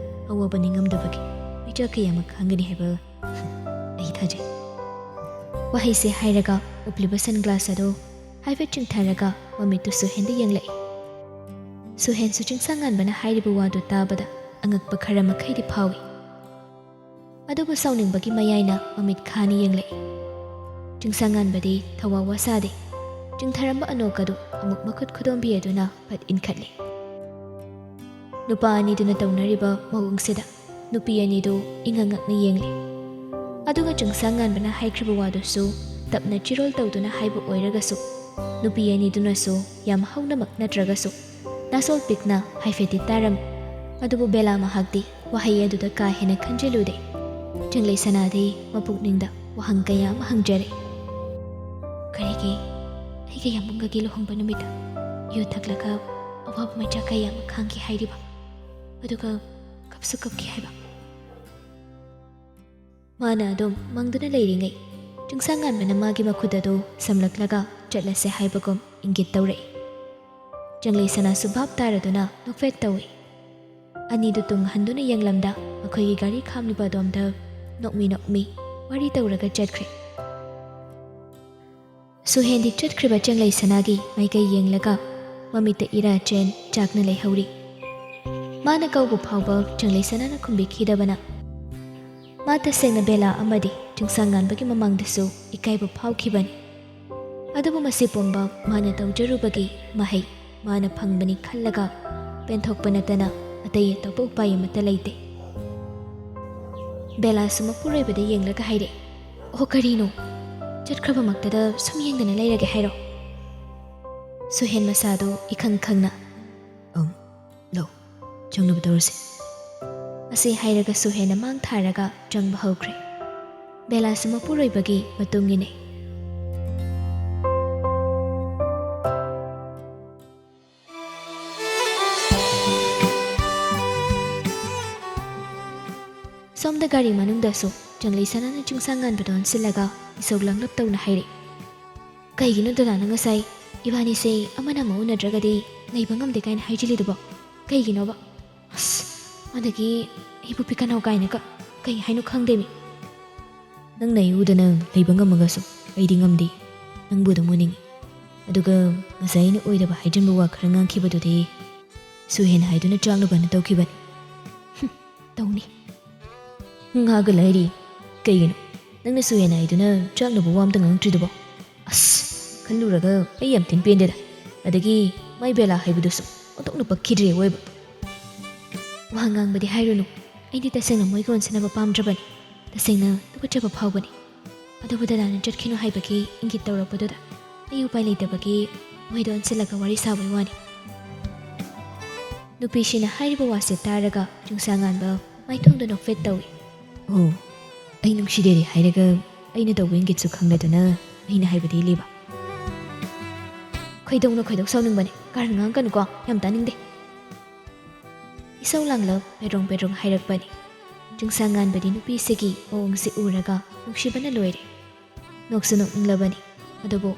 ꯑꯋꯥꯕ ꯅꯤꯡꯉꯝꯗꯕꯒꯤ ꯃꯩꯆꯥꯛ ꯀꯌꯥꯃꯨꯛ ꯈꯥꯡꯒꯅꯤ ꯍꯥꯏꯕ ꯑꯩ ꯊꯥꯖꯩ꯫ ꯋꯥꯍꯩꯁꯦ ꯍꯥꯏꯔꯒ ꯎꯞꯂꯤꯕ ꯁꯟꯒ꯭ꯂꯥꯁ ꯑꯗꯨ ꯍꯥꯏꯐꯦꯠ ꯆꯤꯡꯊꯔꯒ ꯃꯃꯤꯠꯇꯨ ꯁꯨꯍꯦꯟꯗ ꯌꯦꯡꯂꯛꯏ꯫ ꯁꯨꯍꯦꯟꯁꯨ ꯆꯤꯡꯁꯥꯡꯉꯥꯟꯕꯅ ꯍꯥꯏꯔꯤꯕ ꯋꯥꯗꯨ ꯇꯥꯕꯗ ꯑꯉꯛꯄ ꯈꯔ ꯃꯈꯩꯗꯤ ꯐꯥꯎꯏ꯫ ꯑꯗꯨꯕꯨ ꯁꯥꯎꯅꯤꯡꯕꯒꯤ ꯃꯌꯥꯏꯅ ꯃꯃꯤꯠ ꯈꯥꯅ ꯌꯦꯡꯂꯛꯏ꯫ ꯆꯤꯡꯁꯥꯡꯉꯥꯟꯕꯗꯤ ꯊꯋꯥ ꯋꯥꯁꯥꯗꯦ, ꯆꯤꯡꯊꯔꯝꯕ ꯑꯅꯣꯛ ꯑꯗꯨ ꯑꯃꯨꯛ ꯃꯈꯨꯠ ꯈꯨꯗꯣꯝꯕꯤꯗꯨꯅ ꯐꯠ ꯏꯟꯈꯠꯂꯤ꯫ ꯅꯨꯄꯥ ꯑꯅꯤꯗꯨꯅ ꯇꯧꯅꯔꯤꯕ ꯃꯑꯣꯡꯁꯤꯗ ꯅꯨꯄꯤ ꯑꯅꯤꯗꯨ ꯏꯉꯛꯉꯛꯅ ꯌꯦꯡꯂꯤ꯫ ꯑꯗꯨꯒ ꯆꯤꯡꯁꯥꯡꯉꯥꯟꯕꯅ ꯍꯥꯏꯈ꯭ꯔꯤꯕ ꯋꯥꯗꯨꯁꯨ ꯇꯞꯅ ꯆꯤꯔꯣꯜ ꯇꯧꯗꯨꯅ ꯍꯥꯏꯕ ꯑꯣꯏꯔꯒꯁꯨ ꯅꯨꯄꯤ ꯑꯅꯤꯗꯨꯅꯁꯨ ꯌꯥꯝ ꯍꯧꯅꯃꯛ ꯅꯠꯇ꯭ꯔꯒꯁꯨ ꯅꯥꯁꯣꯜ ꯄꯤꯛꯅ ꯍꯥꯏꯐꯦꯠꯇꯤ ꯇꯥꯔꯝꯃꯤ꯫ ꯑꯗꯨꯕꯨ ꯕꯦꯂꯥ ꯃꯍꯥꯛꯇꯤ ꯋꯥꯍꯩ ꯑꯗꯨꯗ ꯀꯥ ꯍꯦꯟꯅ ꯈꯟꯖꯤꯜꯂꯨꯗꯦ꯫ ꯆꯤꯡꯂꯩ ꯁꯅꯥꯗꯤ ꯃꯄꯨꯛꯅꯤꯡꯗ ꯋꯥꯍꯪ ꯀꯌꯥ ꯑꯃ ꯍꯪꯖꯔꯦ꯫ ꯀꯔꯤꯒꯤ ꯑꯩꯒ ꯌꯥꯝꯕꯨꯡꯒꯒꯤ ꯂꯨꯍꯣꯡꯕ ꯅꯨꯃꯤꯠꯇ ꯌꯨ ꯊꯛꯂꯒ ꯑꯋꯥꯕ ꯃꯩꯆꯥꯛ ꯀꯌꯥ ꯑꯃ ꯈꯥꯡꯈꯤ ꯍꯥꯏꯔꯤꯕ, ꯑꯗꯨꯒ ꯀꯞꯁꯨ ꯀꯞꯈꯤ ꯍꯥꯏꯕ? ꯃꯥꯅ ꯑꯗꯨꯝ ꯃꯪꯗꯨꯅ ꯂꯩꯔꯤꯉꯩ ꯆꯤꯡꯁꯥꯡꯉꯥꯟꯕꯅ ꯃꯥꯒꯤ ꯃꯈꯨꯠ ꯑꯗꯨ ꯁꯝꯂꯛꯂꯒ ꯆꯠꯂꯁꯦ ꯍꯥꯏꯕꯒꯨꯝ ꯏꯪꯒꯤꯠ ꯇꯧꯔꯛꯏ꯫ ꯆꯤꯡꯂꯩ ꯁꯅꯥꯁꯨ ꯚꯥꯞ ꯇꯥꯔꯗꯨꯅ ꯅꯣꯛꯐꯦꯠ ꯇꯧꯏ꯫ ꯑꯅꯤꯗꯨ ꯇꯨꯡ ꯍꯟꯗꯨꯅ ꯌꯦꯡꯂꯝꯗ ꯃꯈꯣꯏꯒꯤ ꯒꯥꯔꯤ ꯈꯥꯝꯂꯤꯕ ꯑꯗꯣꯝꯗ ꯅꯣꯛꯃꯤ ꯋꯥꯔꯤ ꯇꯧꯔꯒ ꯆꯠꯈ꯭ꯔꯦ꯫ ꯁꯨꯍꯦꯟꯗꯤ ꯆꯠꯈ꯭ꯔꯤꯕ ꯆꯤꯡꯂꯩ ꯁꯅꯥꯒꯤ ꯃꯥꯏꯀꯩ ꯌꯦꯡꯂꯒ ꯃꯃꯤꯠꯇ ꯏꯔꯥ ꯆꯦꯟ ꯆꯥꯛꯅ ꯂꯩꯍꯧꯔꯤ꯫ ꯃꯥꯅ ꯀꯧꯕ ꯐꯥꯎꯕ ꯆꯤꯡꯂꯩ ꯁꯅꯥꯅ ꯈꯨꯝꯕꯤꯈꯤꯗꯕꯅ ꯃꯥ ꯇꯁꯦꯡꯅ ꯕꯦꯂꯥ ꯑꯃꯗꯤ ꯆꯤꯡꯁꯥꯡꯉꯥꯟꯕꯒꯤ ꯃꯃꯥꯡꯗꯁꯨ ꯏꯀꯥꯏꯕ ꯐꯥꯎꯈꯤꯕꯅꯤ꯫ ꯑꯗꯨꯕꯨ ꯃꯁꯤ ꯄꯨꯝꯕ ꯃꯥꯅ ꯇꯧꯖꯔꯨꯕꯒꯤ ꯃꯍꯩ ꯃꯥꯅ ꯐꯪꯕꯅꯤ ꯈꯜꯂꯒ ꯄꯦꯟꯊꯣꯛꯄ ꯅꯠꯇꯅ ꯑꯇꯩ ꯑꯇꯣꯞꯄ ꯎꯄꯥꯏ ꯑꯃꯠꯇ ꯂꯩꯇꯦ꯫ ꯕꯦꯂꯥꯁꯨ ꯃꯄꯨꯔꯣꯏꯕꯗ ꯌꯦꯡꯂꯒ ꯍꯥꯏꯔꯛꯏ, ꯑꯣ ꯀꯔꯤꯅꯣ, ꯆꯠꯈ꯭ꯔꯕꯃꯛꯇꯗ ꯁꯨꯝ ꯌꯦꯡꯗꯅ ꯂꯩꯔꯒꯦ ꯍꯥꯏꯔꯣ? ꯁꯨꯍꯦꯟ ꯃꯁꯥꯗꯨ ꯏꯈꯪ ꯈꯪꯅ ꯂꯧ ꯆꯪꯅꯕ ꯇꯧꯔꯁꯦ ꯑꯁꯤ ꯍꯥꯏꯔꯒ ꯁꯨꯍꯦꯟꯅ ꯃꯥꯡ ꯊꯥꯔꯒ ꯆꯪꯕ ꯍꯧꯈ꯭ꯔꯦ꯫ ꯕꯦꯂꯥꯁꯨ ꯃꯄꯨꯔꯣꯏꯕꯒꯤ ꯃꯇꯨꯡ ꯏꯟꯅꯩ꯫ ꯁꯣꯝꯗ ꯒꯥꯔꯤ ꯃꯅꯨꯡꯗꯁꯨ ꯆꯤꯡꯂꯩ ꯁꯅꯥꯅ ꯆꯤꯡꯁꯥꯡꯉꯥꯟꯕꯗ ꯑꯣꯟꯁꯤꯜꯂꯒ ꯏꯁꯧ ꯂꯥꯡꯂꯞ ꯇꯧꯅ ꯍꯥꯏꯔꯛꯏ, ꯀꯩꯒꯤꯅꯣ ꯗꯗꯥꯅ ꯉꯁꯥꯏ ꯏꯕꯥꯅꯤꯁꯦ ꯑꯃꯅ ꯑꯃ ꯎꯅꯗ꯭ꯔꯒꯗꯤ ꯂꯩꯕ ꯉꯝꯗꯦ ꯀꯥꯏꯅ ꯍꯥꯏꯖꯤꯜꯂꯤꯗꯨꯕꯣ? ꯀꯩꯒꯤꯅꯣꯕ? ꯑꯁ ꯑꯗꯒꯤ ꯑꯩꯕꯨ ꯄꯤꯀꯅꯥꯎ ꯀꯥꯏꯅꯒ ꯀꯩ ꯍꯥꯏꯅꯣ ꯈꯪꯗꯦꯃꯤ꯫ ꯅꯪꯅ ꯑꯩ ꯎꯗꯅ ꯂꯩꯕ ꯉꯝꯃꯒꯁꯨ ꯑꯩꯗꯤ ꯉꯝꯗꯦ, ꯅꯪꯕꯨ ꯑꯗꯨꯝ ꯎꯅꯤꯡꯉꯤ꯫ ꯑꯗꯨꯒ ꯉꯁꯥꯏ ꯑꯩꯅ ꯑꯣꯏꯗꯕ ꯍꯥꯏꯖꯤꯟꯕ ꯋꯥ ꯈꯔ ꯉꯥꯡꯈꯤꯕꯗꯨꯗꯤ ꯁꯨꯍꯦꯟ ꯍꯥꯏꯗꯨꯅ ꯆꯥꯛꯅꯕꯅ ꯇꯧꯈꯤꯕꯅꯤ꯫ ꯇꯧꯅꯤ ꯉꯥꯒ ꯂꯩꯔꯤ, ꯀꯩꯒꯤꯅꯣ ꯅꯪꯅ ꯁꯨꯍꯦꯟ ꯍꯥꯏꯗꯨꯅ ꯆꯥꯛꯅꯕ ꯋꯥ ꯑꯝꯇ ꯉꯥꯡꯇ꯭ꯔꯤꯗꯨꯕꯣ? ꯑꯁ ꯈꯜꯂꯨꯔꯒ ꯑꯩ ꯌꯥꯝ ꯊꯤꯅ ꯄꯦꯟꯗꯦꯗ꯫ ꯑꯗꯒꯤ ꯃꯥꯏ ꯕꯦꯂꯥ ꯍꯥꯏꯕꯗꯨꯁꯨ ꯑꯣꯟꯊꯣꯛꯅ ꯄꯛꯈꯤꯗ꯭ꯔꯦ ꯑꯣꯏꯕ꯫ ꯋꯥ ꯉꯥꯡꯕꯗꯤ ꯍꯥꯏꯔꯨꯅꯨ, ꯑꯩꯗꯤ ꯇꯁꯦꯡꯅ ꯃꯣꯏꯒ ꯑꯣꯟꯁꯤꯟꯅꯕ ꯄꯥꯝꯗ꯭ꯔꯕꯅꯤ, ꯇꯁꯦꯡꯅ ꯇꯨꯀꯠꯆꯕ ꯐꯥꯎꯕꯅꯤ꯫ ꯑꯗꯨꯕꯨ ꯗꯗꯥꯅ ꯆꯠꯈꯤꯅꯨ ꯍꯥꯏꯕꯒꯤ ꯏꯪꯒꯤꯠ ꯇꯧꯔꯛꯄꯗꯨꯗ ꯑꯩ ꯎꯄꯥꯏ ꯂꯩꯇꯕꯒꯤ ꯃꯣꯏꯗ ꯑꯣꯟꯁꯤꯜꯂꯒ ꯋꯥꯔꯤ ꯁꯥꯕꯩ ꯋꯥꯅꯤ꯫ ꯅꯨꯄꯤꯁꯤꯅ ꯍꯥꯏꯔꯤꯕ ꯋꯥꯁꯦ ꯇꯥꯔꯒ ꯆꯤꯡꯁꯥꯡꯉꯥꯟꯕ ꯃꯥꯏꯊꯣꯡꯗ ꯅꯣꯛꯐꯦꯠ ꯇꯧꯏ꯫ ꯑꯣ ꯑꯩ ꯅꯨꯡꯁꯤꯗꯦꯗꯤ ꯍꯥꯏꯔꯒ ꯑꯩꯅ ꯇꯧꯕ ꯏꯪꯒꯤꯠꯁꯨ ꯈꯪꯂꯗꯨꯅ ꯑꯩꯅ ꯍꯥꯏꯕꯗꯤ ꯏꯜꯂꯤꯕ? ꯈꯣꯏꯗꯧ ꯁꯥꯎꯅꯤꯡꯕꯅꯦ, ꯀꯥꯔꯟ ꯉꯥꯡꯀꯅꯨꯀꯣ, ꯌꯥꯝ ꯇꯥꯅꯤꯡꯗꯦ꯫ ꯏꯁꯧ ꯂꯥꯡꯂꯞ ꯄꯦꯗ꯭ꯔꯣꯡ ꯍꯥꯏꯔꯛꯄꯅꯤ꯫ ꯆꯤꯡꯁꯥꯡꯉꯥꯟꯕꯗꯤ ꯅꯨꯄꯤꯁꯤꯒꯤ ꯃꯑꯣꯡꯁꯤ ꯎꯔꯒ ꯅꯨꯡꯁꯤꯕꯅ ꯂꯣꯏꯔꯦ꯫ ꯅꯣꯛꯁꯨ ꯅꯣꯛꯅꯤꯡꯂꯕꯅꯤ, ꯑꯗꯨꯕꯨ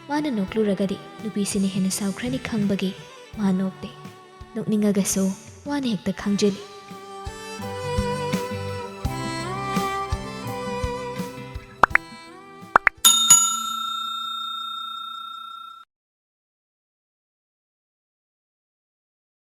ꯃꯥꯅ ꯅꯣꯛꯂꯨꯔꯒꯗꯤ ꯅꯨꯄꯤꯁꯤꯅ ꯍꯦꯟꯅ ꯁꯥꯎꯈ꯭ꯔꯅꯤ ꯈꯪꯕꯒꯤ ꯃꯥ ꯅꯣꯛꯇꯦ꯫ ꯅꯣꯛꯅꯤꯡꯉꯒꯁꯨ ꯋꯥꯅ ꯍꯦꯛꯇ ꯈꯥꯡꯖꯤꯜꯂꯤ꯫